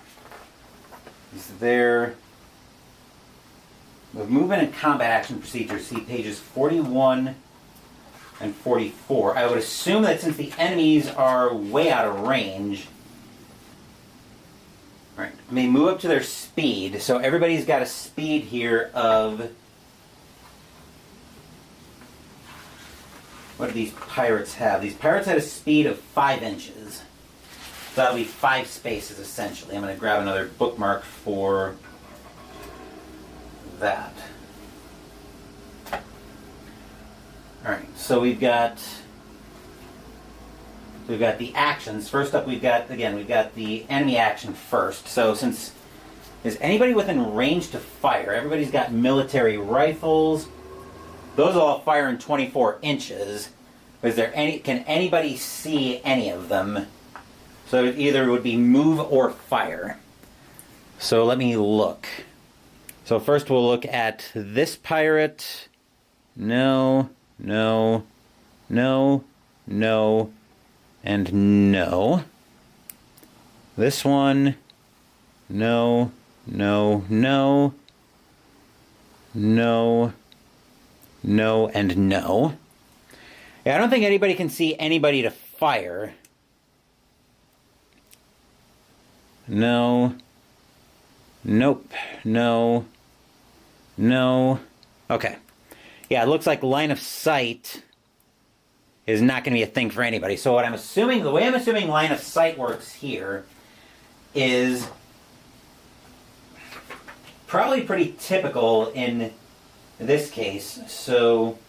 Is there... With movement and combat action procedures, see pages 41 and 44. I would assume that since the enemies are way out of range, right, I may move up to their speed. So everybody's got a speed here of... What do these pirates have? These pirates had a speed of 5 inches. So that'll be 5 spaces, essentially. I'm going to grab another bookmark for that. Alright, so we've got the actions. First up we've got the enemy action first. So is anybody within range to fire? Everybody's got military rifles. Those all fire in 24 inches. Can anybody see any of them? So it either would be move or fire. So let me look. So first we'll look at this pirate. No, no, no, no, and no. This one. No, no, no, no, no, and no. Yeah, I don't think anybody can see anybody to fire. No. Nope. No. No. Okay. Yeah, it looks like line of sight is not going to be a thing for anybody. So what I'm assuming, the way I'm assuming line of sight works here is probably pretty typical in this case. So,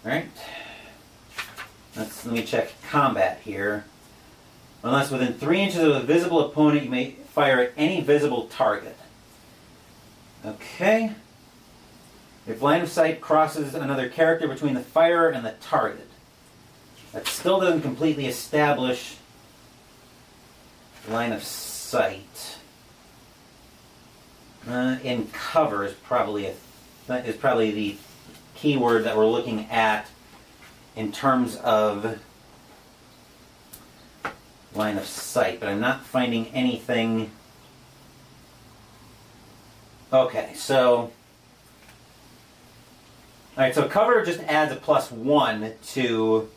alright. Let me check combat here. Unless within 3 inches of a visible opponent, you may fire at any visible target. Okay. If line of sight crosses another character between the firer and the target. That still doesn't completely establish line of sight. In cover is probably the keyword that we're looking at in terms of line of sight, but I'm not finding anything. Okay, so alright, so cover just adds a +1 to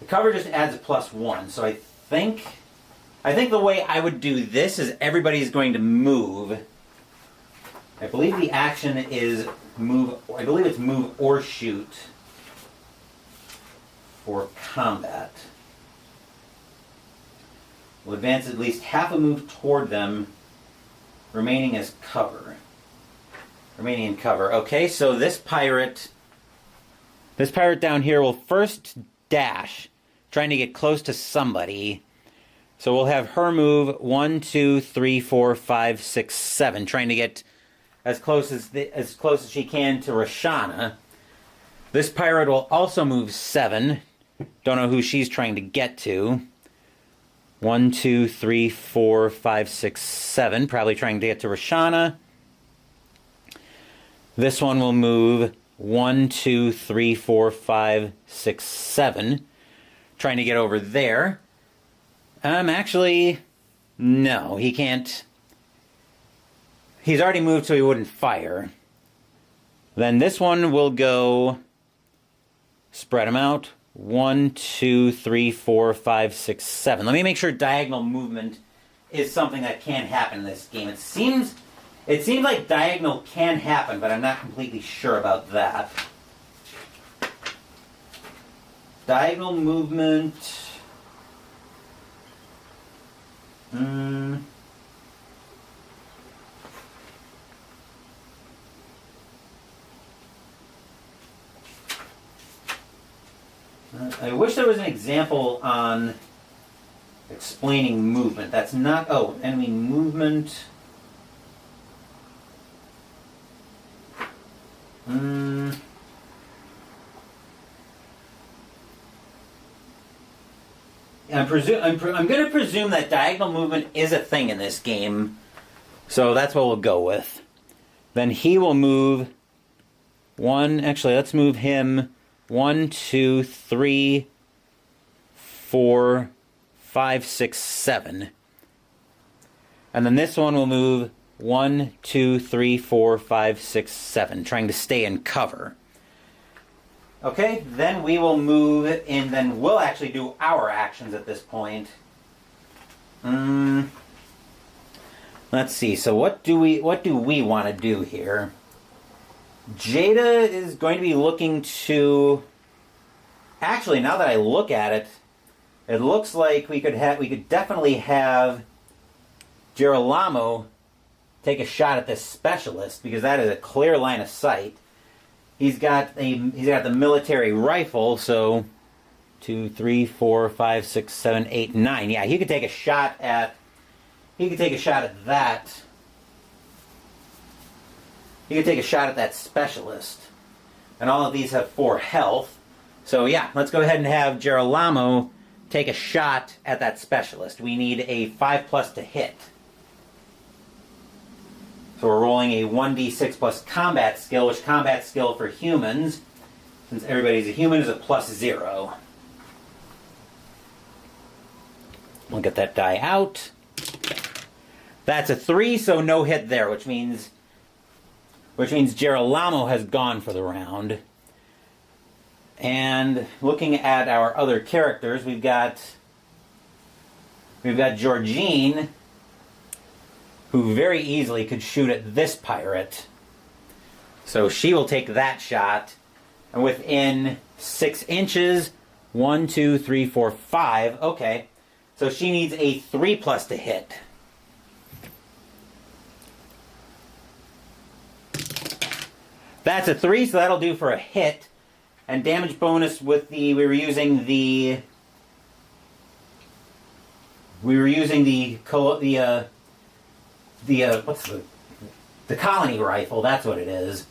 the cover just adds a +1. So I think the way I would do this is everybody's going to move. I believe the action is move. I believe it's move or shoot for combat. We'll advance at least half a move toward them, remaining as cover. Remaining in cover. Okay, so this pirate down here will first dash, trying to get close to somebody. So we'll have her move 1, 2, 3, 4, 5, 6, 7, trying to get as close as she can to Roshana. This pirate will also move 7. Don't know who she's trying to get to. 1, 2, 3, 4, 5, 6, 7. Probably trying to get to Roshana. This one will move 1, 2, 3, 4, 5, 6, 7. Trying to get over there. Actually, no, he can't. He's already moved so he wouldn't fire. Then this one will go, spread them out. 1, 2, 3, 4, 5, 6, 7. Let me make sure diagonal movement is something that can happen in this game. It seems like diagonal can happen, but I'm not completely sure about that. Diagonal movement. I wish there was an example on explaining movement. That's not... Oh, enemy movement. I'm going to presume that diagonal movement is a thing in this game. So that's what we'll go with. Then he will move one... Actually, let's move him 1, 2, 3, 4, 5, 6, 7. And then this one will move 1, 2, 3, 4, 5, 6, 7, trying to stay in cover. Okay, then we will move, and then we'll actually do our actions at this point. Let's see. So what do we want to do here? Jada is going to be looking to... Actually, now that I look at it, it looks like we could definitely have Girolamo take a shot at this specialist, because that is a clear line of sight. He's got the military rifle, so 2, 3, 4, 5, 6, 7, 8, 9. Yeah, he could take a shot at that. He could take a shot at that specialist. And all of these have 4 health. So yeah, let's go ahead and have Girolamo take a shot at that specialist. We need a 5+ to hit. So we're rolling a 1d6 plus combat skill, which combat skill for humans, since everybody's a human, is a +0. We'll get that die out. That's a 3, so no hit there, which means Girolamo has gone for the round. And looking at our other characters, we've got Georgine, who very easily could shoot at this pirate. So she will take that shot, and within 6 inches, 1, 2, 3, 4, 5. Okay, so she needs a 3+ to hit. That's a 3, so that'll do for a hit. And damage bonus with the... We were using the colony rifle. That's what it is. I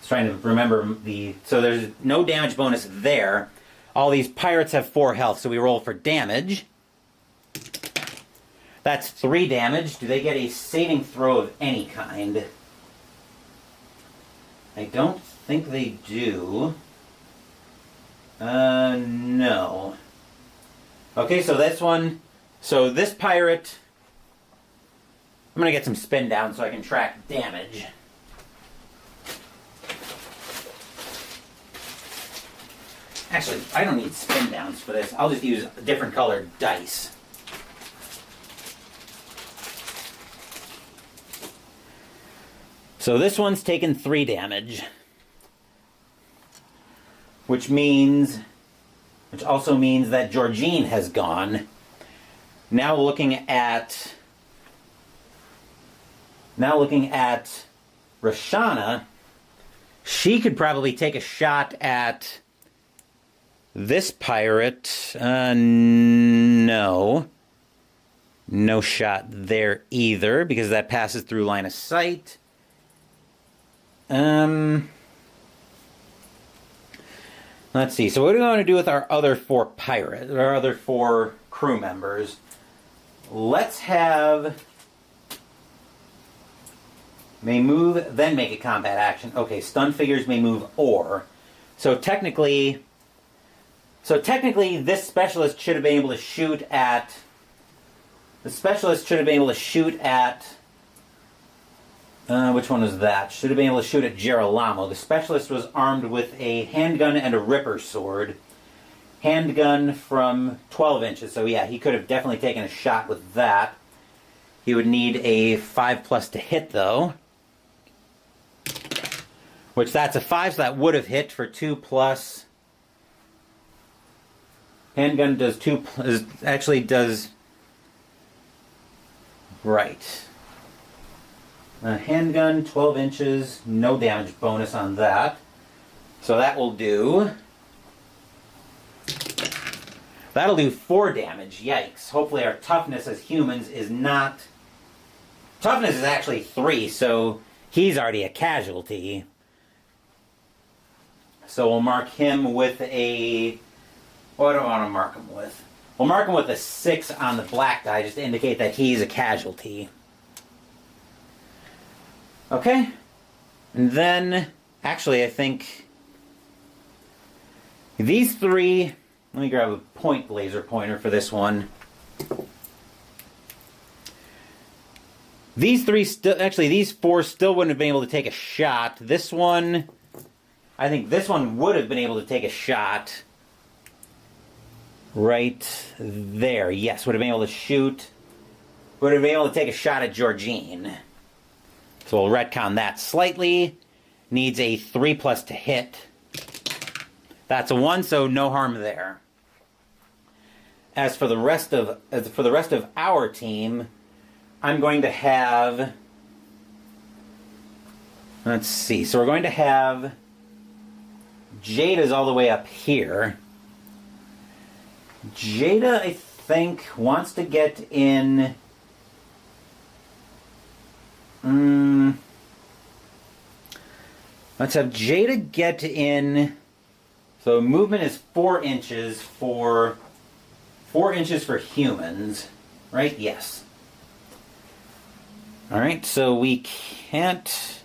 was trying to remember so there's no damage bonus there. All these pirates have 4 health, so we roll for damage. That's 3 damage. Do they get a saving throw of any kind? I don't think they do. No. Okay, so this one... So this pirate... I'm going to get some spin down so I can track damage. Actually, I don't need spin downs for this. I'll just use different colored dice. So this one's taken 3 damage. Which also means that Georgine has gone. Now looking at Roshana, she could probably take a shot at this pirate. No. No shot there either, because that passes through line of sight. Let's see. So what do we want to do with our other 4 pirates, our other 4 crew members? Let's have... May move, then make a combat action. Okay, stun figures may move or. So technically, this specialist should have been able to shoot at... which one was that? Should have been able to shoot at Girolamo. The specialist was armed with a handgun and a ripper sword. Handgun from 12 inches. So yeah, he could have definitely taken a shot with that. He would need a 5+ to hit, though. Which that's a 5, so that would have hit for 2+. Handgun does 2, actually does, right. Handgun, 12 inches, no damage bonus on that. So that will do, that'll do 4 damage, yikes. Hopefully our toughness as humans is not, toughness is actually 3, so he's already a casualty. So we'll mark him with a, what do I want to mark him with? We'll mark him with a 6 on the black die, just to indicate that he's a casualty. Okay. And then, actually, I think these 3, let me grab a point laser pointer for this one. These 3 still, actually, these 4 still wouldn't have been able to take a shot. This one, I think this one would have been able to take a shot. Right there. Yes, would have been able to shoot. Would have been able to take a shot at Georgine. So we'll retcon that slightly. Needs a 3+ to hit. That's a 1, so no harm there. As for the rest of our team, I'm going to have, let's see. So we're going to have Jada's all the way up here. Jada, I think, wants to get in. Let's have Jada get in. So movement is 4 inches for 4 inches for humans, right? Yes. All right. So we can't.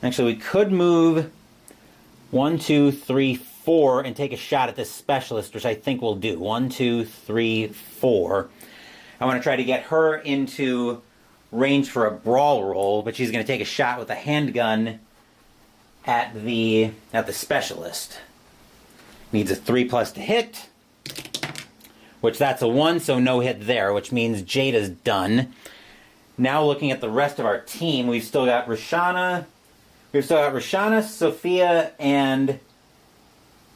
Actually, we could move 1, 2, 3, 4 and take a shot at this specialist, which I think we'll do. 1, 2, 3, 4. I want to try to get her into range for a brawl roll, but she's going to take a shot with a handgun at the specialist. Needs a 3+ to hit, which that's a 1, so no hit there, which means Jada's done. Now looking at the rest of our team, we've still got Roshana, Sophia, and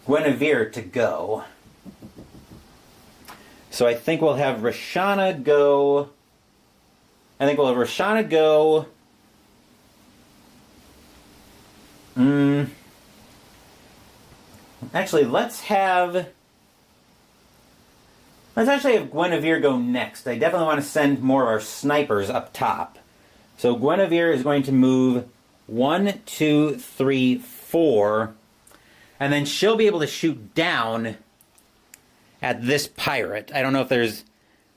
Guinevere to go. So I think we'll have Roshana go. Actually, let's actually have Guinevere go next. I definitely want to send more of our snipers up top. So Guinevere is going to move 1, 2, 3, 4. And then she'll be able to shoot down at this pirate. I don't know if there's,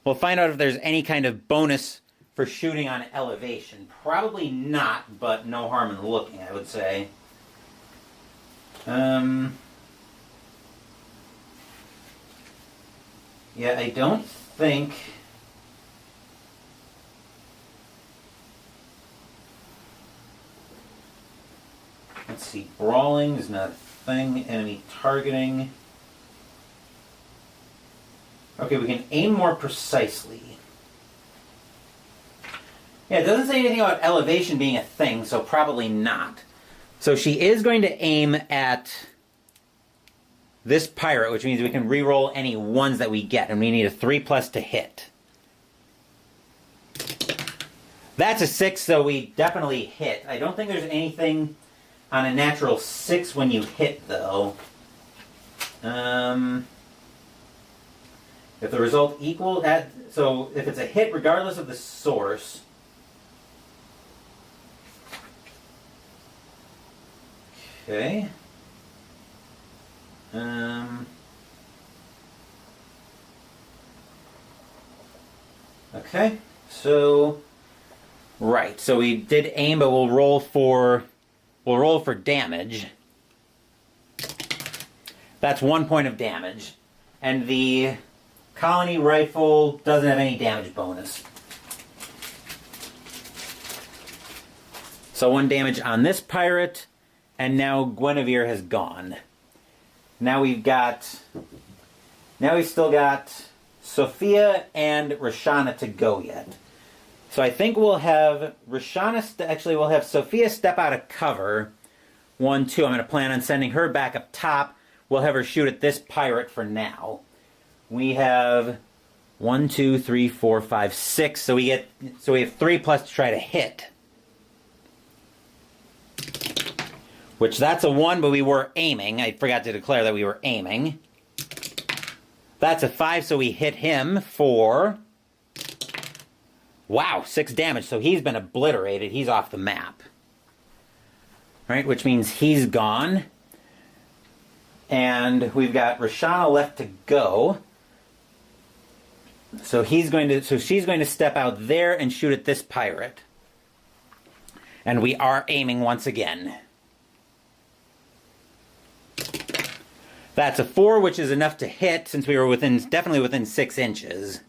we'll find out if there's any kind of bonus for shooting on elevation. Probably not, but no harm in looking, I would say. Yeah, I don't think. Let's see, brawling is not a thing. Enemy targeting. Okay, we can aim more precisely. Yeah, it doesn't say anything about elevation being a thing, so probably not. So she is going to aim at this pirate, which means we can re-roll any 1s that we get, and we need a 3+ to hit. That's a 6, so we definitely hit. I don't think there's anything on a natural 6 when you hit, though. If the result equal at, so if it's a hit regardless of the source. Okay. Okay, so right, so we did aim, but we'll roll for damage. That's 1 point of damage, and the colony rifle doesn't have any damage bonus. So 1 damage on this pirate, and now Guinevere has gone. Now we've still got Sophia and Roshana to go yet. So I think we'll have actually we'll have Sophia step out of cover. 1, 2. I'm going to plan on sending her back up top. We'll have her shoot at this pirate for now. We have 1, 2, 3, 4, 5, 6. So we have 3 plus to try to hit. Which that's a 1, but we were aiming. I forgot to declare that we were aiming. That's a 5, so we hit him for... Wow, 6 damage. So he's been obliterated. He's off the map. Right, which means he's gone. And we've got Roshana left to go. So she's going to step out there and shoot at this pirate. And we are aiming once again. That's a 4, which is enough to hit since we were definitely within 6 inches.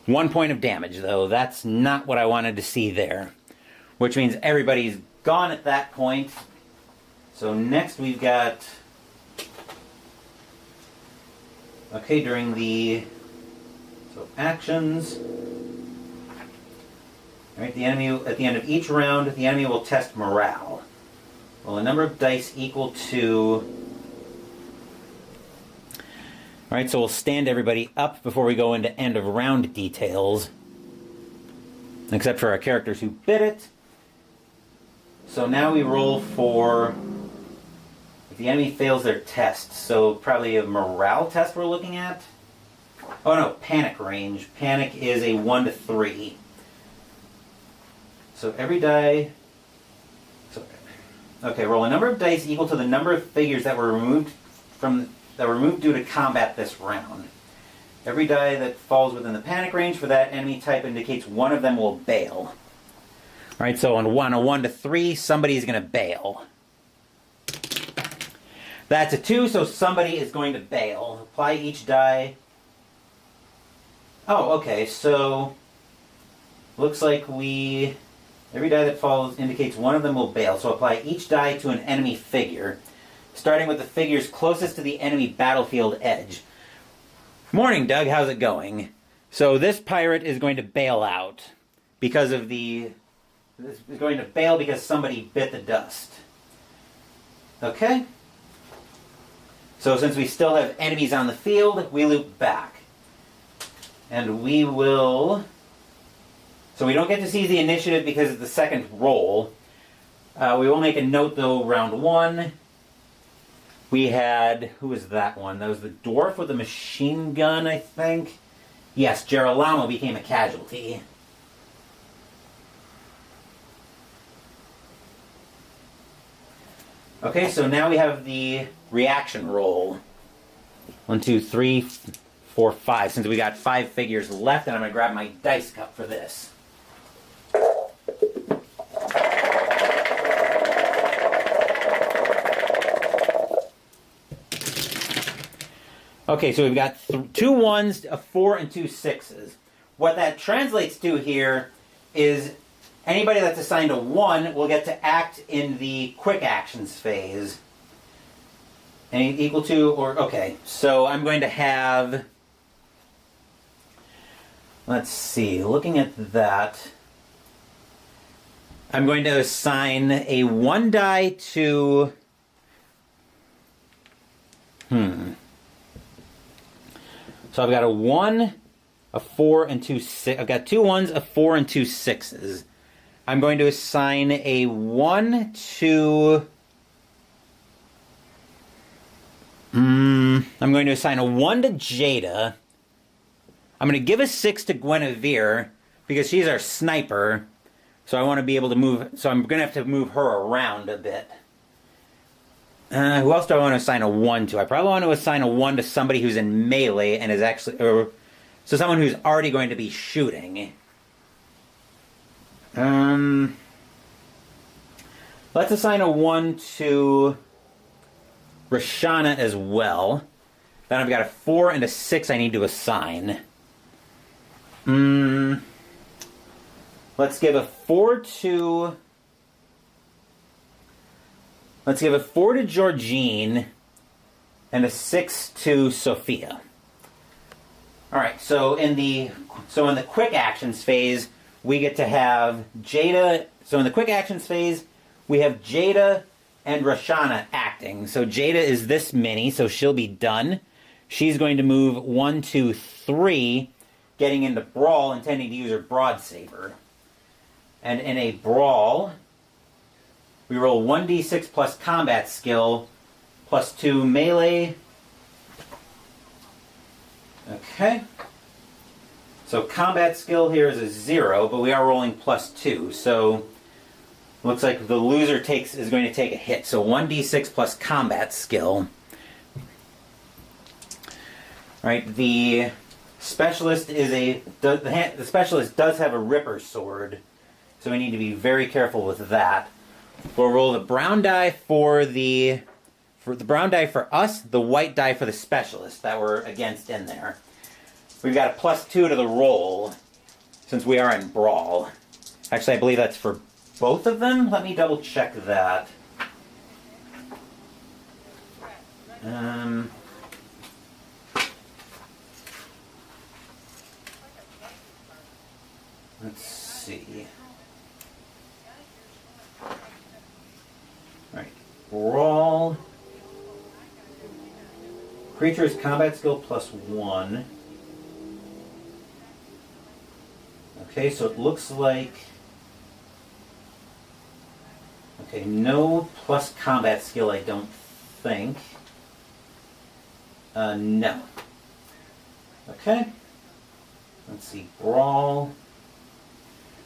1 point of damage, though. That's not what I wanted to see there. Which means everybody's gone at that point. So next we've got... Okay, during the... So actions... Alright, the enemy, at the end of each round, the enemy will test morale. Well, a number of dice equal to... Alright, so we'll stand everybody up before we go into end of round details. Except for our characters who bit it. So now we roll for... If the enemy fails their test, so probably a morale test we're looking at? Oh no, panic range. Panic is a 1 to 3. So every die... Okay, roll a number of dice equal to the number of figures that were removed due to combat this round. Every die that falls within the panic range for that enemy type indicates one of them will bail. Alright, so on a 1 to 3, somebody's going to bail. That's a 2, so somebody is going to bail. Apply each die. Oh, okay, so... Looks like every die that falls indicates one of them will bail, so apply each die to an enemy figure, starting with the figures closest to the enemy battlefield edge. Morning, Doug, how's it going? So this pirate is going to bail out because of is going to bail because somebody bit the dust. Okay? So since we still have enemies on the field, we loop back. And we will... So we don't get to see the initiative because it's the second roll. We will make a note, though, round 1. We had... Who was that one? That was the dwarf with the machine gun, I think? Yes, Gerolamo became a casualty. Okay, so now we have the reaction roll. 1, 2, 3, 4, 5. Since we got 5 figures left, and I'm going to grab my dice cup for this. Okay, so we've got 2 1s, a 4, and 2 6s. What that translates to here is anybody that's assigned a 1 will get to act in the quick actions phase. Any equal to, or, okay, so I'm going to have, let's see, looking at that, I'm going to assign a 1 die to, So I've got a 1, a 4, and 2 6. I've got 2 1s, a 4, and 2 6s. I'm going to assign a 1 to... I'm going to assign a 1 to Jada. I'm going to give a 6 to Guinevere because she's our sniper. So I want to be able to move... So I'm going to have to move her around a bit. Who else do I want to assign a 1 to? I probably want to assign a 1 to somebody who's in melee and is actually... So someone who's already going to be shooting. Let's assign a 1 to Roshana as well. Then I've got a 4 and a 6 I need to assign. Let's give a 4 to... Let's give a 4 to Georgine and a 6 to Sophia. All right, so in the quick actions phase, we get to have Jada. So in the quick actions phase, we have Jada and Roshana acting. So Jada is this mini, so she'll be done. She's going to move 1, 2, 3, getting into Brawl, intending to use her Broad Saber. And in a Brawl, we roll 1d6 plus combat skill, plus 2 melee. Okay. So combat skill here is a 0, but we are rolling plus 2. So looks like the loser is going to take a hit. So 1d6 plus combat skill. All right. The specialist the specialist does have a Ripper sword, so we need to be very careful with that. We'll roll the brown die for the brown die for us, the white die for the specialist that we're against in there. We've got a plus 2 to the roll, since we are in Brawl. Actually, I believe that's for both of them. Let me double check that. Let's see. Alright, Brawl. Creature's combat skill plus 1. Okay, so it looks like... Okay, no plus combat skill, I don't think. No. Okay. Let's see, Brawl.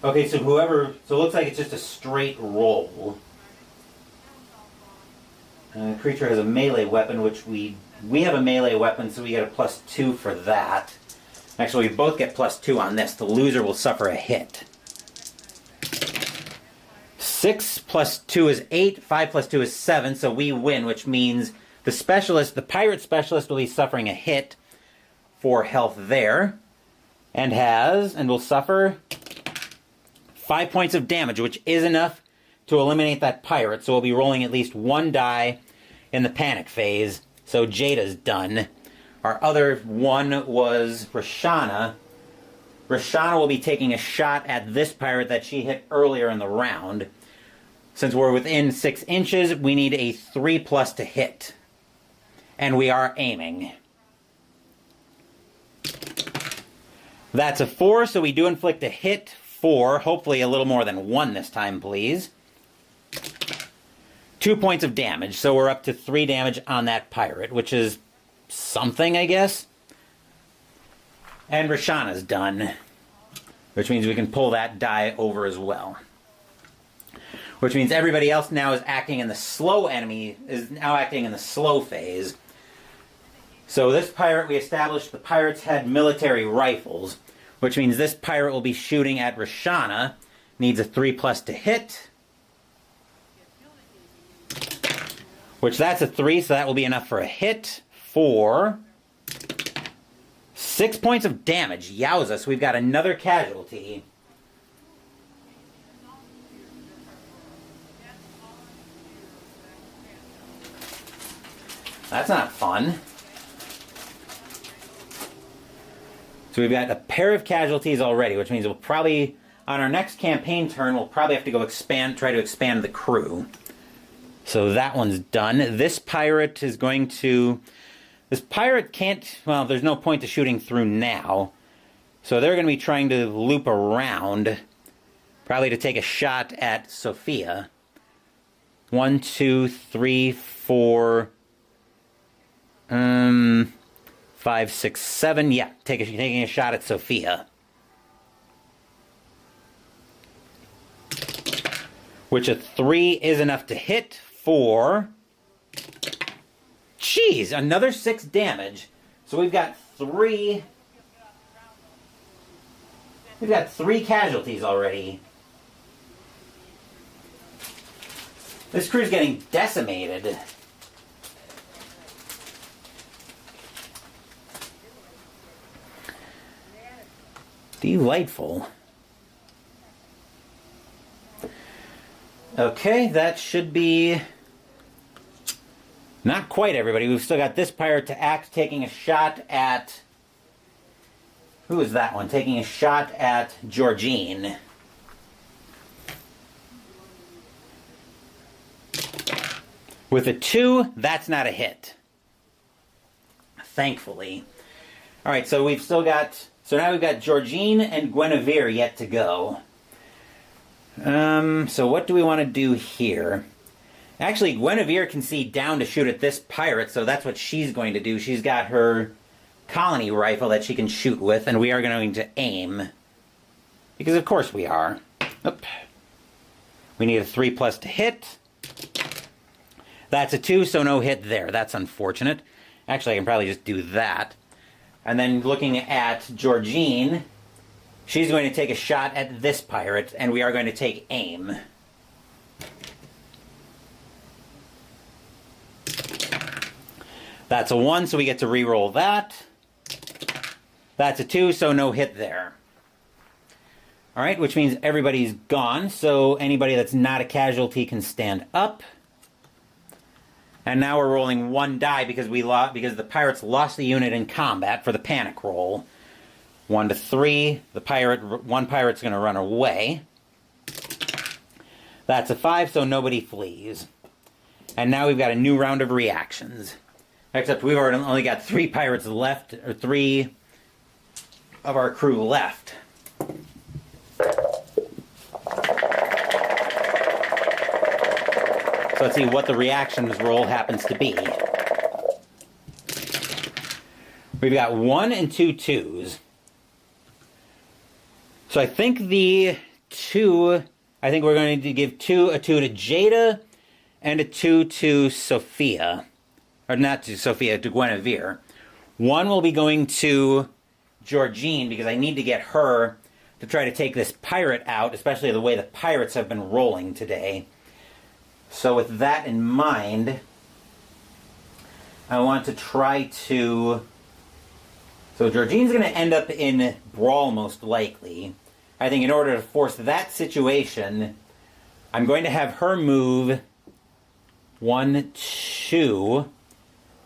Okay, so it looks like it's just a straight roll. Creature has a melee weapon, which we have a melee weapon, so we get a plus 2 for that. Actually, we both get plus 2 on this. The loser will suffer a hit. 6 plus 2 is 8. 5 plus 2 is 7, so we win, which means the pirate specialist will be suffering a hit for health there, and will suffer 5 points of damage, which is enough to eliminate that pirate. So we'll be rolling at least 1 die in the panic phase. So Jada's done. Our other one was Roshana. Roshana will be taking a shot at this pirate that she hit earlier in the round. Since we're within 6 inches, we need a 3+ to hit. And we are aiming. That's a 4, so we do inflict a hit for, hopefully a little more than 1 this time, please. 2 points of damage, so we're up to 3 damage on that pirate, which is something, I guess. And Roshana's done, which means we can pull that die over as well. Which means everybody else now is acting in the slow phase. So this pirate, we established the pirates had military rifles, which means this pirate will be shooting at Roshana. Needs a 3+ to hit. Which that's a 3, so that will be enough for a hit for 6 points of damage. Yowza, so we've got another casualty. That's not fun. So we've got a pair of casualties already, which means we'll probably, on our next campaign turn, we'll probably have to go try to expand the crew. So that one's done. This pirate can't, well, there's no point to shooting through now. So they're going to be trying to loop around, probably to take a shot at Sophia. 1, 2, 3, 4, 5, 6, 7. Yeah, taking a shot at Sophia. Which a 3 is enough to hit for... Jeez, another 6 damage. So we've got 3... We've got 3 casualties already. This crew's getting decimated. Delightful. Okay, that should be... Not quite everybody. We've still got this pirate to act, taking a shot at Who is that one? Taking a shot at Georgine. With a 2, that's not a hit. Thankfully. Alright, so we've still got... So now we've got Georgine and Guinevere yet to go. So what do we want to do here? Actually, Guinevere can see down to shoot at this pirate, so that's what she's going to do. She's got her colony rifle that she can shoot with, and we are going to aim. Because of course we are. Oop. We need a 3+ to hit. That's a 2, so no hit there. That's unfortunate. Actually, I can probably just do that. And then looking at Georgine, she's going to take a shot at this pirate, and we are going to take aim. That's a 1, so we get to re-roll that. That's a 2, so no hit there. Alright, which means everybody's gone, so anybody that's not a casualty can stand up. And now we're rolling 1 die because the pirates lost the unit in combat for the panic roll. 1 to 3. One pirate's going to run away. That's a 5, so nobody flees. And now we've got a new round of reactions. Except we've only got 3 pirates left, or 3 of our crew left. So let's see what the reactions roll happens to be. We've got 1 and 2 2s. So I think the 2, I think we're going to give a 2 to Jada and a 2 to Sophia. Or not to Sophia, to Guinevere. 1 will be going to Georgine because I need to get her to try to take this pirate out, especially the way the pirates have been rolling today. So with that in mind, I want to try to... So Georgine's going to end up in Brawl most likely. I think in order to force that situation, I'm going to have her move 1, 2,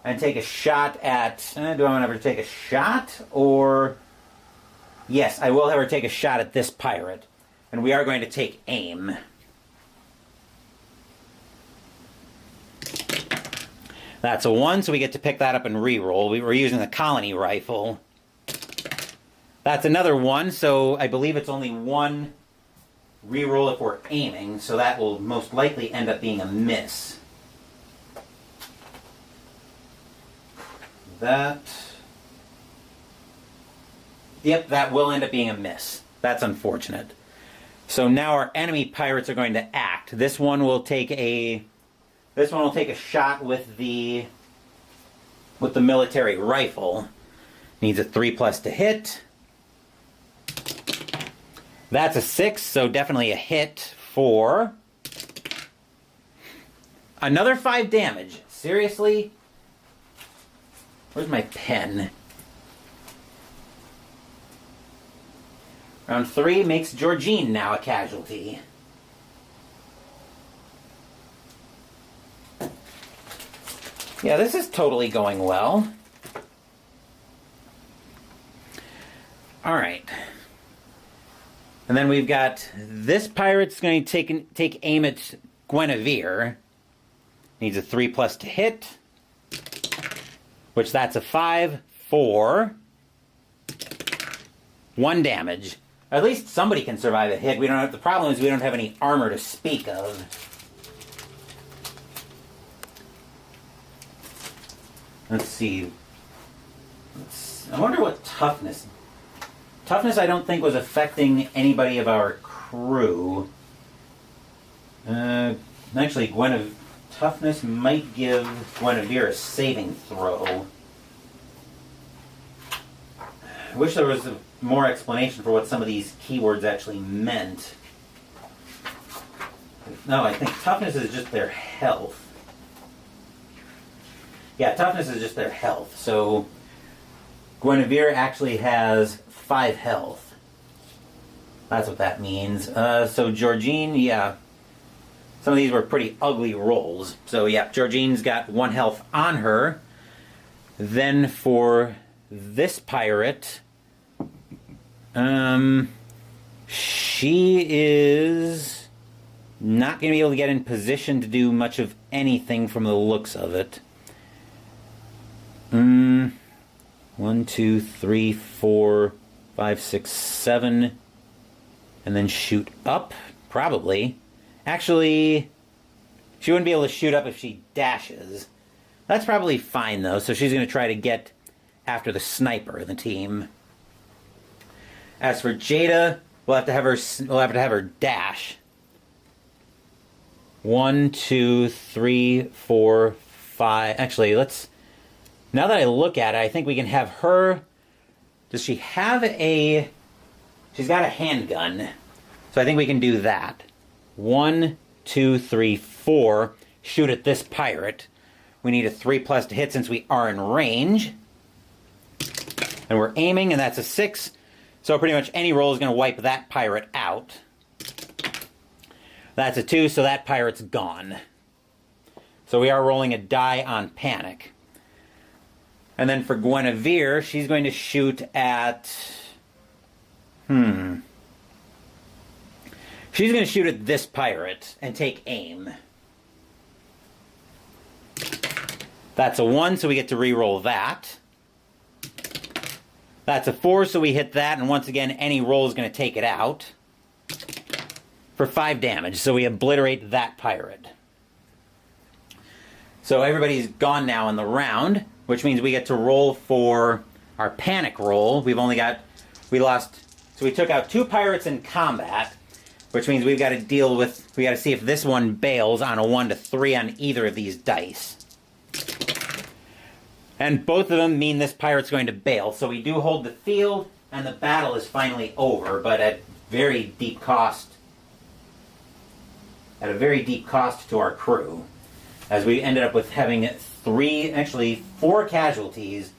and take a shot at... do I want to have her take a shot? Or... Yes, I will have her take a shot at this pirate. And we are going to take aim. That's a 1, so we get to pick that up and re-roll. We were using the colony rifle. That's another 1, so I believe it's only 1 re-roll if we're aiming, so that will most likely end up being a miss. Yep, that will end up being a miss. That's unfortunate. So now our enemy pirates are going to act. This one will take a shot with the military rifle. Needs a 3+ to hit. That's a 6, so definitely a hit for another 5 damage. Seriously? Where's my pen? Round 3 makes Georgine now a casualty. Yeah, this is totally going well. Alright. And then we've got this pirate's going to take aim at Guinevere. Needs a 3+ to hit. Which that's a 5 for 1 damage. At least somebody can survive a hit. The problem is we don't have any armor to speak of. Let's see. I wonder what toughness... Toughness I don't think was affecting anybody of our crew. Actually, toughness might give Guinevere a saving throw. I wish there was more explanation for what some of these keywords actually meant. No, I think toughness is just their health. Yeah, toughness is just their health. So Guinevere actually has 5 health. That's what that means. So Georgine, yeah. Some of these were pretty ugly rolls. So yeah, Georgine's got 1 health on her. Then for this pirate, She is not going to be able to get in position to do much of anything from the looks of it. 1, 2, 3, 4, 5, 6, 7. And then shoot up, probably. Actually, she wouldn't be able to shoot up if she dashes. That's probably fine, though, so she's going to try to get after the sniper in the team. As for Jada, we'll have to have her dash. 1, 2, 3, 4, 5. Actually, let's... Now that I look at it, I think we can have her... Does she have a... She's got a handgun. So I think we can do that. 1, 2, 3, 4. Shoot at this pirate. We need a 3+ to hit since we are in range. And we're aiming, and that's a 6. So pretty much any roll is going to wipe that pirate out. That's a 2, so that pirate's gone. So we are rolling a die on panic. And then for Guinevere, she's going to shoot at... She's going to shoot at this pirate and take aim. That's a 1, so we get to re-roll that. That's a 4, so we hit that, and once again, any roll is going to take it out. For 5 damage, so we obliterate that pirate. So everybody's gone now in the round, which means we get to roll for our panic roll. We took out 2 pirates in combat, which means we've got to see if this one bails on a 1 to 3 on either of these dice. And both of them mean this pirate's going to bail, so we do hold the field, and the battle is finally over, but at very deep cost. At a very deep cost to our crew, as we ended up with having 4 casualties,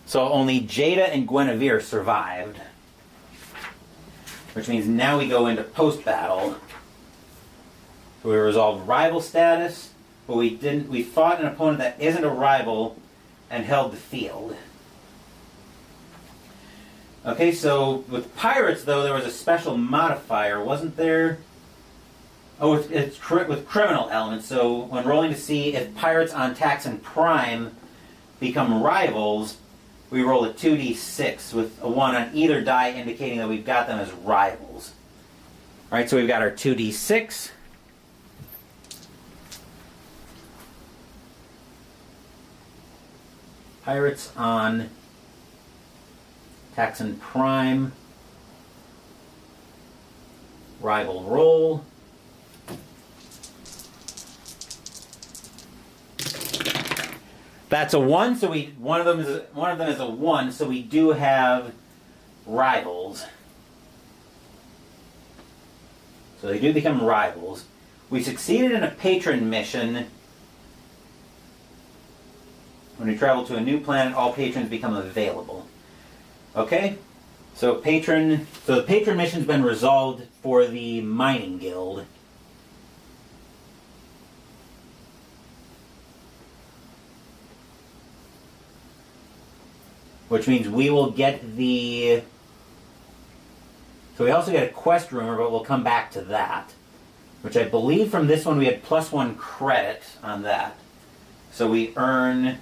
so only Jada and Guinevere survived. Which means now we go into post-battle. So we resolved rival status, but we fought an opponent that isn't a rival and held the field. Okay, so with pirates, though, there was a special modifier, wasn't there? Oh, it's with criminal elements. So when rolling to see if pirates on tax and prime become rivals, we roll a 2d6 with a 1 on either die, indicating that we've got them as rivals. All right, so we've got our 2d6. Pirates on tax and prime. Rival roll. That's a 1, so one of them is a 1, so we do have rivals. So they do become rivals. We succeeded in a patron mission. When we travel to a new planet, all patrons become available. Okay? So the patron mission's been resolved for the mining guild. Which means we will get the... So we also get a quest rumor, but we'll come back to that. Which I believe from this one we had +1 credit on that. So we earn...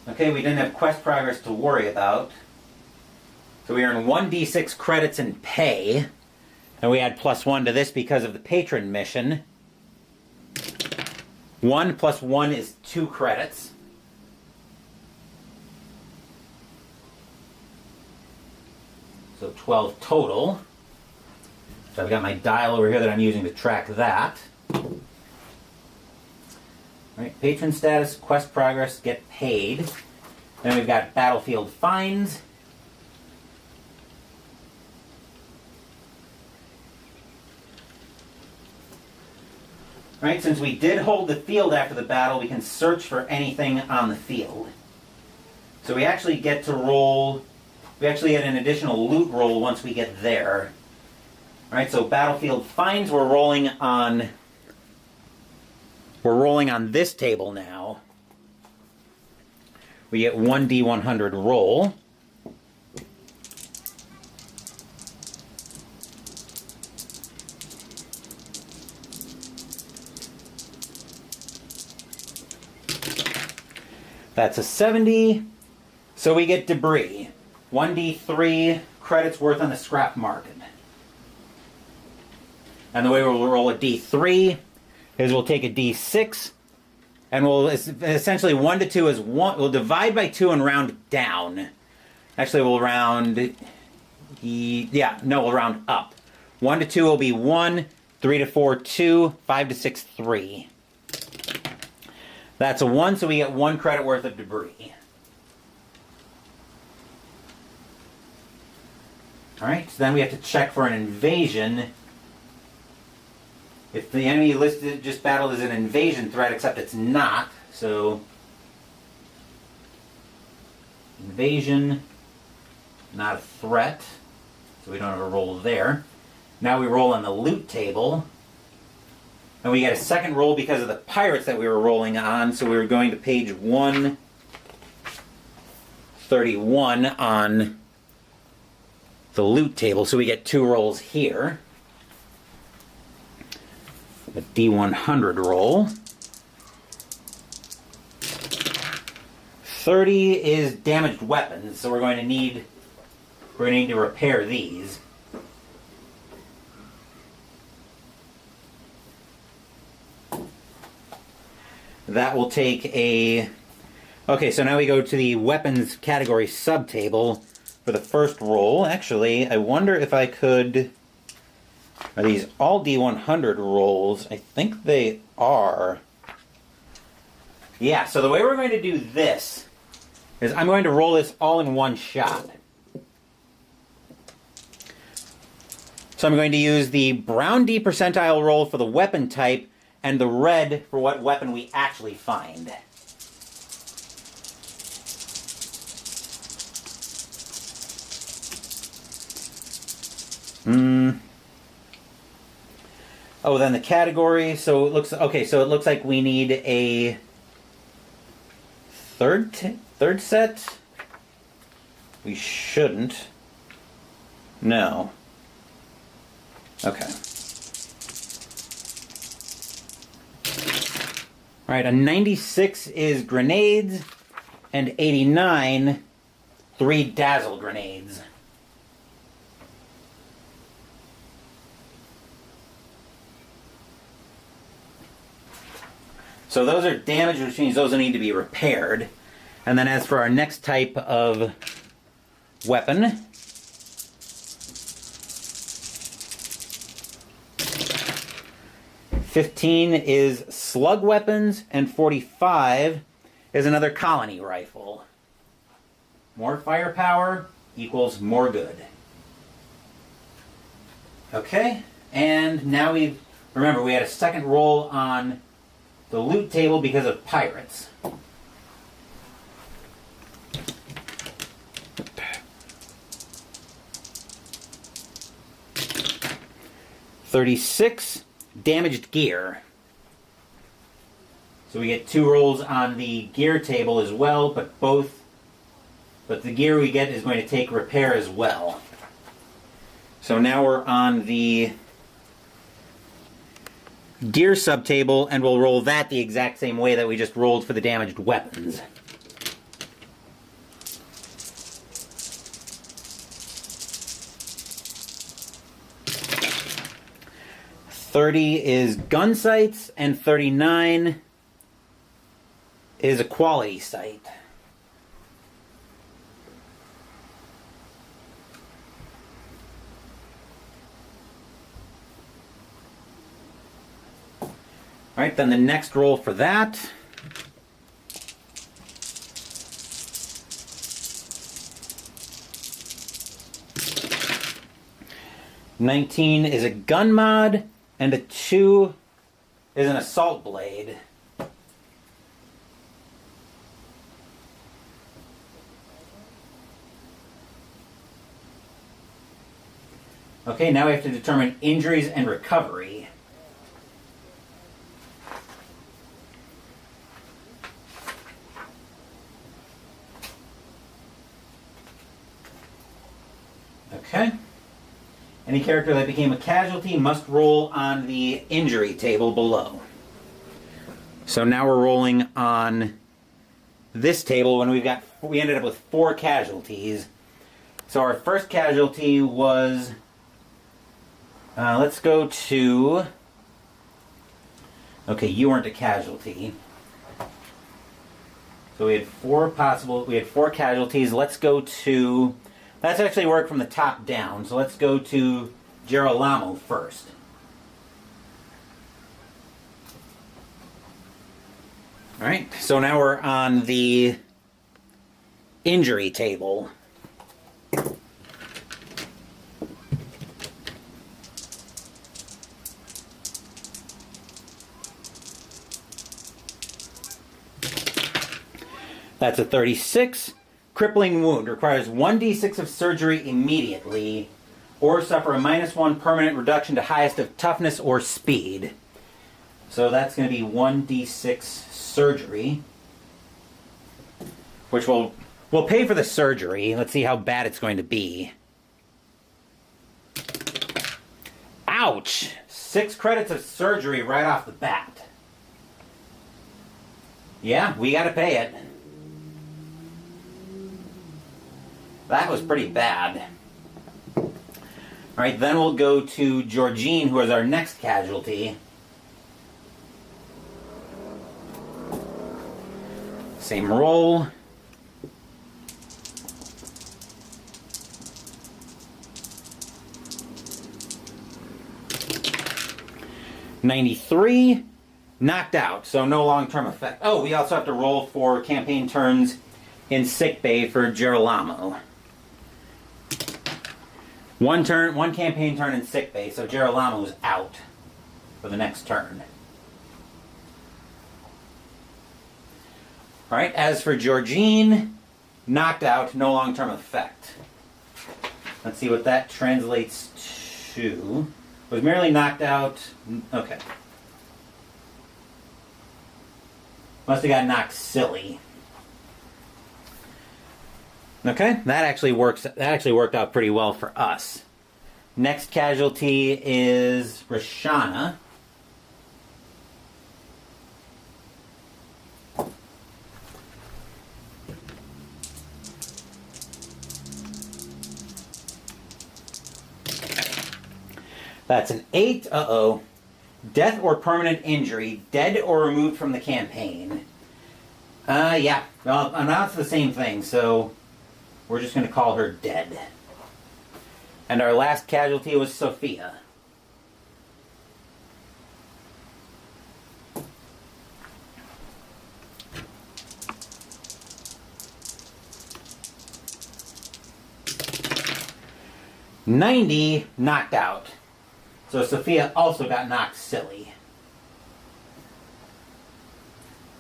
Okay, we didn't have quest progress to worry about. So we earn 1d6 credits in pay. And we add +1 to this because of the patron mission. 1 + 1 is 2 credits. So 12 total. So I've got my dial over here that I'm using to track that. All right, patron status, quest progress, get paid. Then we've got battlefield fines. All right, since we did hold the field after the battle, we can search for anything on the field. So we actually get to roll, we actually get an additional loot roll once we get there. All right, so battlefield fines, we're rolling on this table now. We get 1d100 roll. That's a 70. So we get debris. 1d3 credits worth on the scrap market. And the way we'll roll a d3 is we'll take a d6, and we'll essentially 1 to 2 is 1. We'll divide by 2 and round down. Actually, we'll round. We'll round up. 1 to 2 will be 1. 3 to 4, 2. 5 to 6, 3. That's a 1, so we get 1 credit worth of debris. Alright, so then we have to check for an invasion. If the enemy listed just battled as an invasion threat, except it's not, so invasion, not a threat, so we don't have a roll there. Now we roll on the loot table, and we get a second roll because of the pirates that we were rolling on, so we were going to page 131 on the loot table, so we get 2 rolls here. A D100 roll. 30 is damaged weapons, so we're going to need to repair these. That will take a... Okay, so now we go to the weapons category subtable for the first roll. Actually, I wonder if I could... Are these all D100 rolls? I think they are. Yeah, so the way we're going to do this is I'm going to roll this all in one shot. So I'm going to use the brown D percentile roll for the weapon type and the red for what weapon we actually find. Oh, then the category. So it looks okay. So it looks like we need a third set. We shouldn't. No. Okay. All right. A 96 is grenades, and 89, 3 dazzle grenades. So those are damaged, which means those will need to be repaired. And then as for our next type of weapon, $15 is slug weapons, and $45 is another colony rifle. More firepower equals more good. Okay, and now remember we had a second roll on the loot table because of pirates. $36 damaged gear. So we get 2 rolls on the gear table as well, but the gear we get is going to take repair as well. So now we're on the gear subtable, and we'll roll that the exact same way that we just rolled for the damaged weapons. $30 is gun sights, and $39 is a quality sight. Alright, then the next roll for that . 19 is a gun mod, and a 2 is an assault blade. Okay, now we have to determine injuries and recovery. Okay. Any character that became a casualty must roll on the injury table below. So now we're rolling on this table when we ended up with 4 casualties. So our first casualty was, let's go to, okay, you weren't a casualty. So we had 4 casualties. Let's go to, let's actually work from the top down. So let's go to Girolamo first. All right, so now we're on the injury table. That's a 36. Crippling wound. Requires 1d6 of surgery immediately, or suffer a -1 permanent reduction to highest of toughness or speed. So that's going to be 1d6 surgery, which we'll pay for the surgery. Let's see how bad it's going to be. Ouch! 6 credits of surgery right off the bat. Yeah, we gotta pay it. That was pretty bad. Alright, then we'll go to Georgine, who is our next casualty. Same roll. $93, knocked out, so no long-term effect. Oh, we also have to roll for campaign turns in sickbay for Girolamo. One campaign turn in sickbay, so Girolamo's out for the next turn. Alright, as for Georgine, knocked out, no long-term effect. Let's see what that translates to. Was merely knocked out. Okay. Must have got knocked silly. Okay, that actually worked out pretty well for us. Next casualty is Rashana. That's an 8. Uh-oh. Death or permanent injury. Dead or removed from the campaign. Yeah. Well, now it's the same thing, so we're just going to call her dead. And our last casualty was Sophia. $90, knocked out. So Sophia also got knocked silly.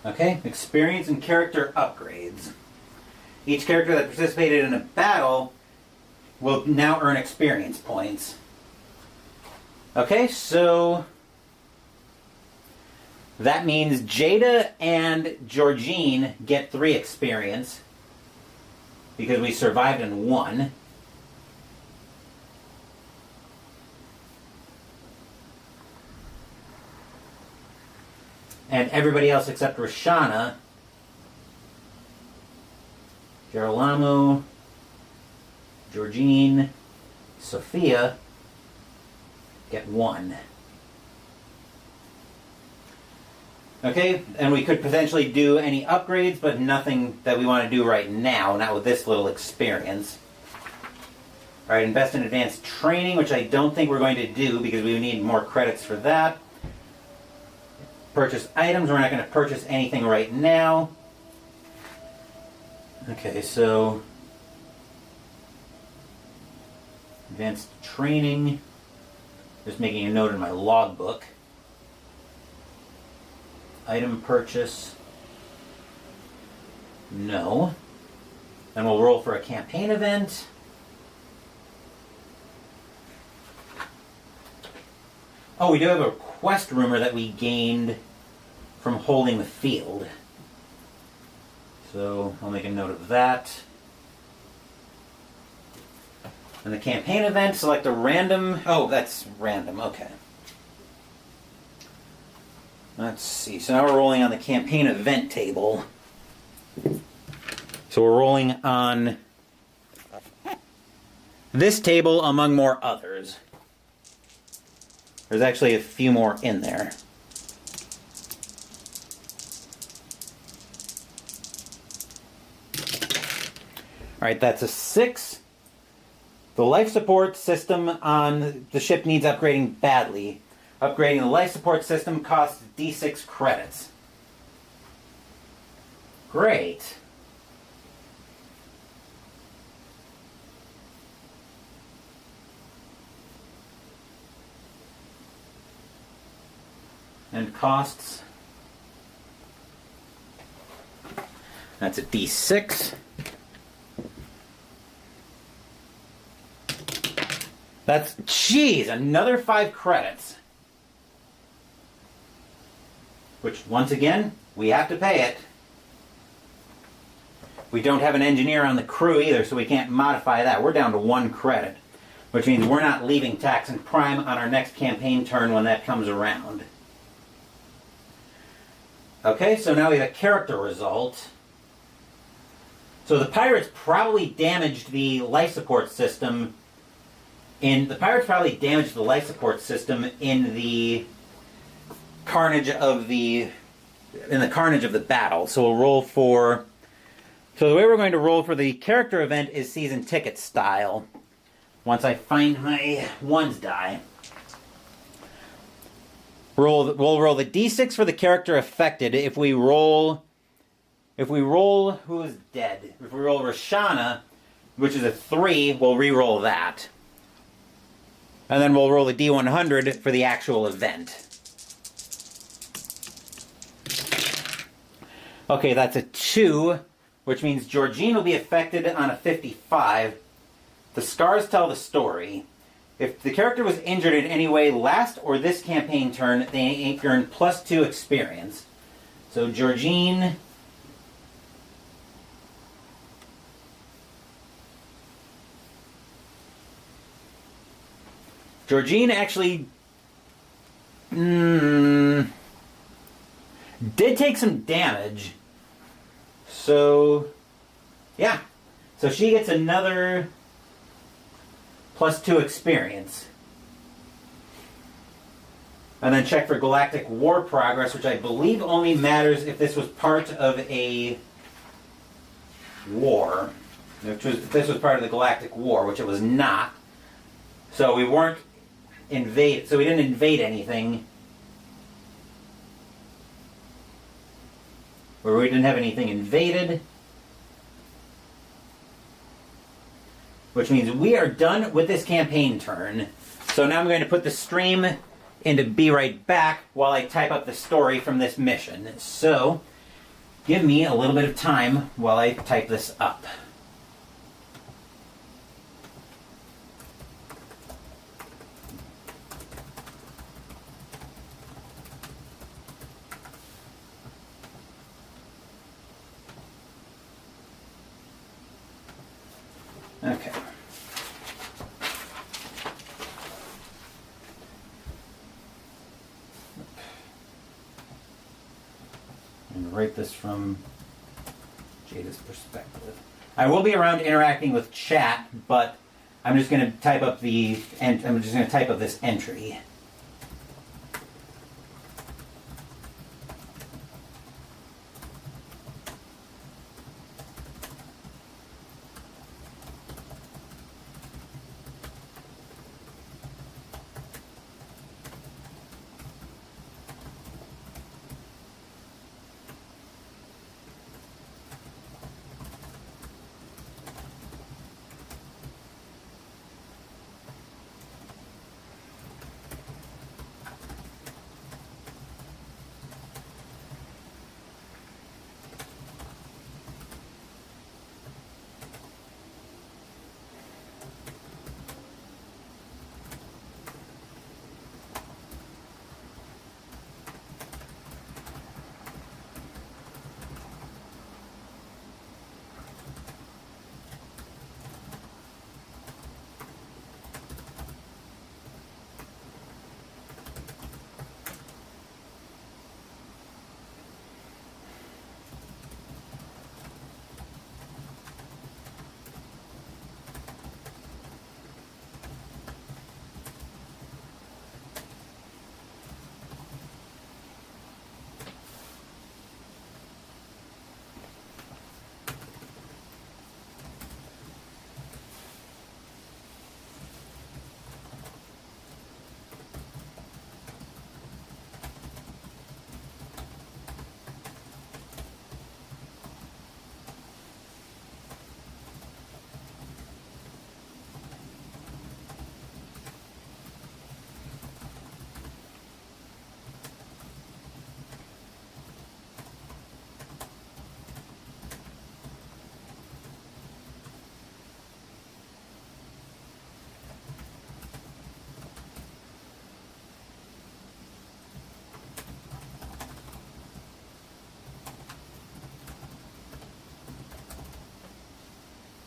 Okay, experience and character upgrades. Each character that participated in a battle will now earn experience points. Okay, so that means Jada and Georgine get 3 experience because we survived and won. And everybody else except Rashana, Girolamo, Georgine, Sophia get 1. Okay, and we could potentially do any upgrades, but nothing that we want to do right now, not with this little experience. Alright, invest in advanced training, which I don't think we're going to do because we need more credits for that. Purchase items, we're not going to purchase anything right now. Okay, so advanced training, just making a note in my logbook. Item purchase, no. Then we'll roll for a campaign event. Oh, we do have a quest rumor that we gained from holding the field. So I'll make a note of that. And the campaign event, select a random... Oh, that's random, okay. Let's see, so now we're rolling on the campaign event table. So we're rolling on this table among more others. There's actually a few more in there. Alright, that's a 6. The life support system on the ship needs upgrading badly. Upgrading the life support system costs D6 credits. Great. And costs. That's a D6. That's, geez, another 5 credits. Which, once again, we have to pay it. We don't have an engineer on the crew either, so we can't modify that. We're down to 1 credit. Which means we're not leaving tax and prime on our next campaign turn when that comes around. Okay, so now we have a character result. So the pirates probably damaged the life support system in the carnage of the battle. So we'll roll for. So the way we're going to roll for the character event is season ticket style. Once I find my ones die, we'll roll the d6 for the character affected. If we roll who is dead. If we roll Rashana, which is a 3, we'll re-roll that. And then we'll roll the D100 for the actual event. Okay, that's a 2, which means Georgine will be affected on a 55. The scars tell the story. If the character was injured in any way last or this campaign turn, they earn +2 experience. So Georgine actually did take some damage. So, yeah. So she gets another +2 experience. And then check for Galactic War progress, which I believe only matters if this was part of a war. If this was part of the Galactic War, which it was not. So we weren't so we didn't invade anything. Or we didn't have anything invaded. Which means we are done with this campaign turn. So now I'm going to put the stream into Be Right Back while I type up the story from this mission. So, give me a little bit of time while I type this up. Okay. And write this from Jada's perspective. I will be around interacting with chat, but I'm just going to type up this entry.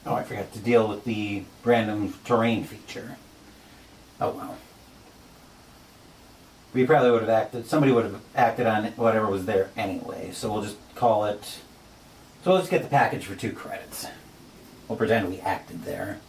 Oh, I forgot to deal with the random terrain feature. Oh well. We probably would have somebody would have acted on whatever was there anyway, so we'll just call it, so we'll just get the package for 2 credits. We'll pretend we acted there.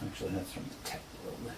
Actually, that's from the tech world.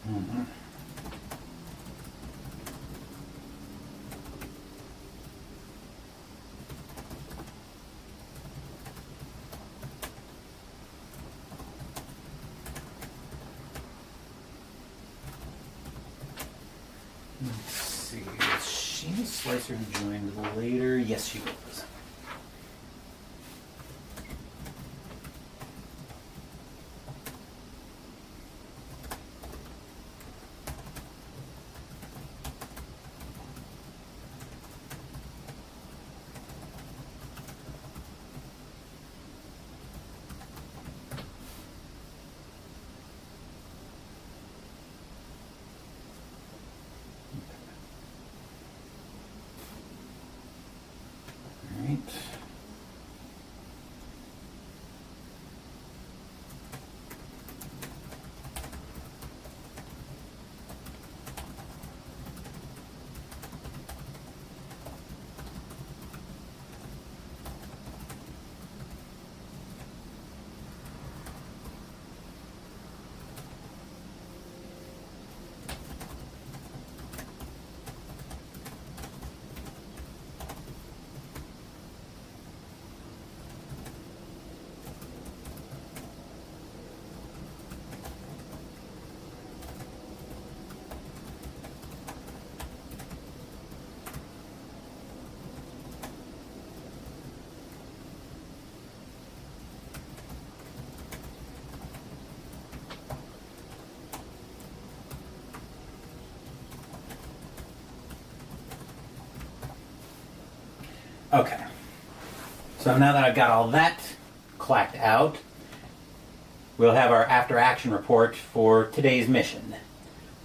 Mm-hmm. Let's see, is Sheena Slicer joined later? Yes, she was. Right. Okay. So now that I've got all that clacked out, we'll have our after action report for today's mission,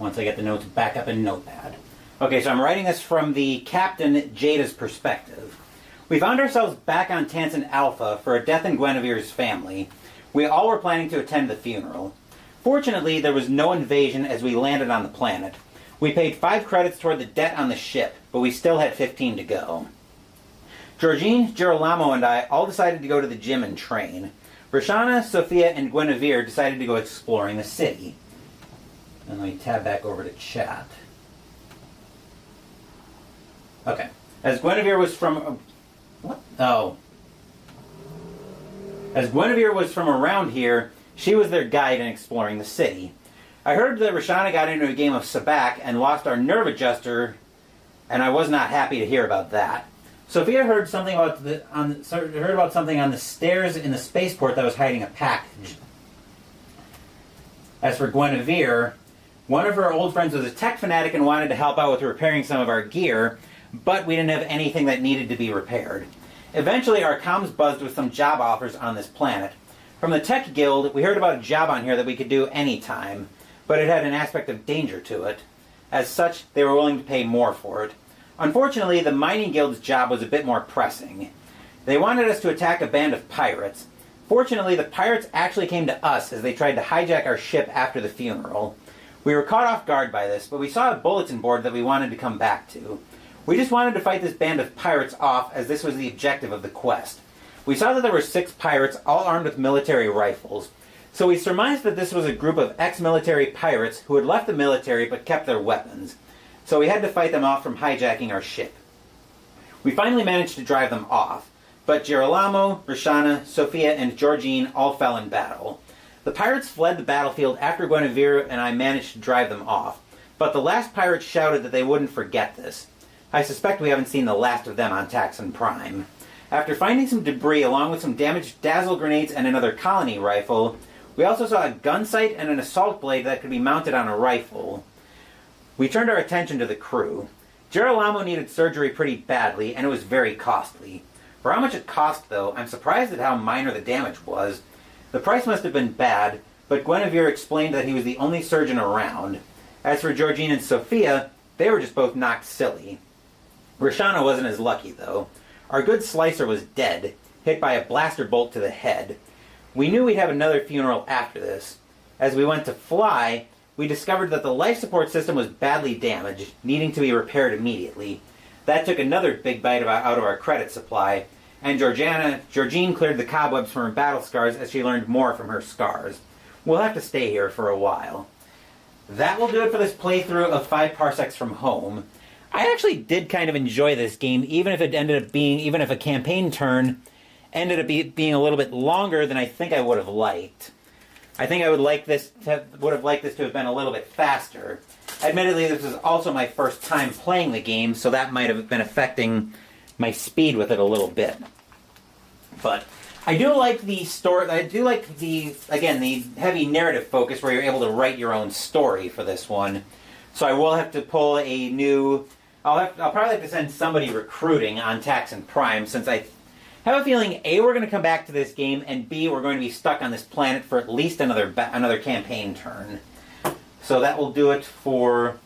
once I get the notes back up in Notepad. Okay, so I'm writing this from the Captain Jada's perspective. We found ourselves back on Tansin Alpha for a death in Guinevere's family. We all were planning to attend the funeral. Fortunately, there was no invasion as we landed on the planet. We paid 5 credits toward the debt on the ship, but we still had 15 to go. Georgine, Girolamo, and I all decided to go to the gym and train. Roshana, Sophia, and Guinevere decided to go exploring the city. And let me tab back over to chat. Okay. As Guinevere was from... What? Oh. As Guinevere was from around here, she was their guide in exploring the city. I heard that Roshana got into a game of sabacc and lost our nerve adjuster, and I was not happy to hear about that. Sophia heard something about something on the stairs in the spaceport that was hiding a package. As for Guinevere, one of her old friends was a tech fanatic and wanted to help out with repairing some of our gear, but we didn't have anything that needed to be repaired. Eventually, our comms buzzed with some job offers on this planet. From the Tech Guild, we heard about a job on here that we could do anytime, but it had an aspect of danger to it. As such, they were willing to pay more for it. Unfortunately, the Mining Guild's job was a bit more pressing. They wanted us to attack a band of pirates. Fortunately, the pirates actually came to us as they tried to hijack our ship after the funeral. We were caught off guard by this, but we saw a bulletin board that we wanted to come back to. We just wanted to fight this band of pirates off as this was the objective of the quest. We saw that there were 6 pirates, all armed with military rifles. So we surmised that this was a group of ex-military pirates who had left the military but kept their weapons. So we had to fight them off from hijacking our ship. We finally managed to drive them off, but Girolamo, Roshana, Sophia, and Georgine all fell in battle. The pirates fled the battlefield after Guinevere and I managed to drive them off, but the last pirate shouted that they wouldn't forget this. I suspect we haven't seen the last of them on Taxon Prime. After finding some debris along with some damaged dazzle grenades and another colony rifle, we also saw a gun sight and an assault blade that could be mounted on a rifle. We turned our attention to the crew. Girolamo needed surgery pretty badly, and it was very costly. For how much it cost, though, I'm surprised at how minor the damage was. The price must have been bad, but Guinevere explained that he was the only surgeon around. As for Georgine and Sophia, they were just both knocked silly. Roshana wasn't as lucky, though. Our good Slicer was dead, hit by a blaster bolt to the head. We knew we'd have another funeral after this. As we went to fly, we discovered that the life support system was badly damaged, needing to be repaired immediately. That took another big bite out of our credit supply, and Georgine cleared the cobwebs from her battle scars as she learned more from her scars. We'll have to stay here for a while. that will do it for this playthrough of 5 Parsecs from Home. I actually did kind of enjoy this game, even if a campaign turn ended up being a little bit longer than I think I would have liked. I think I would have liked this to have been a little bit faster. Admittedly, this is also my first time playing the game, so that might have been affecting my speed with it a little bit. But I do like the story. I do like the heavy narrative focus where you're able to write your own story for this one. So I will have to pull a new. I'll probably have to send somebody recruiting on Tax and Prime, since I have a feeling A, we're going to come back to this game, and B, we're going to be stuck on this planet for at least another campaign turn. So that will do it for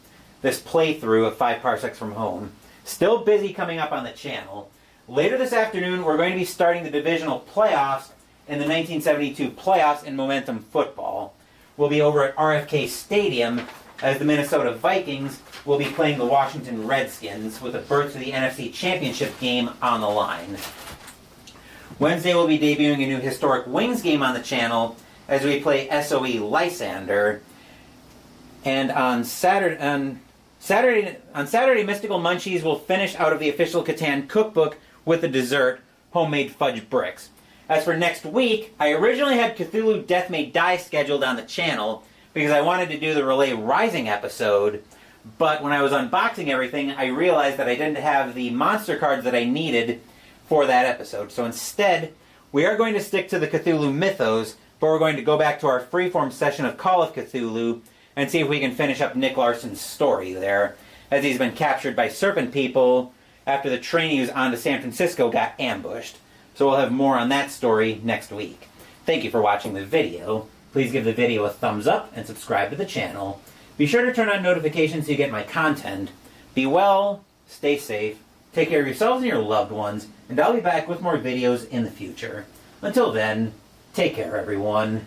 this playthrough of 5 Parsecs from Home. Still busy coming up on the channel. Later this afternoon, we're going to be starting the divisional playoffs in the 1972 playoffs in Momentum Football. We'll be over at RFK Stadium as the Minnesota Vikings will be playing the Washington Redskins with a berth to the NFC Championship game on the line. Wednesday, we'll be debuting a new Historic Wings game on the channel as we play SOE Lysander. And on Saturday, Mystical Munchies will finish out of the official Catan cookbook with the dessert, homemade fudge bricks. As for next week, I originally had Cthulhu Death May Die scheduled on the channel because I wanted to do the Relay Rising episode, but when I was unboxing everything, I realized that I didn't have the monster cards that I needed for that episode. So instead, we are going to stick to the Cthulhu Mythos, but we're going to go back to our freeform session of Call of Cthulhu and see if we can finish up Nick Larson's story there, as he's been captured by Serpent People after the train he was on to San Francisco got ambushed. So we'll have more on that story next week. Thank you for watching the video. Please give the video a thumbs up and subscribe to the channel. Be sure to turn on notifications so you get my content. Be well, stay safe, take care of yourselves and your loved ones, and I'll be back with more videos in the future. Until then, take care everyone.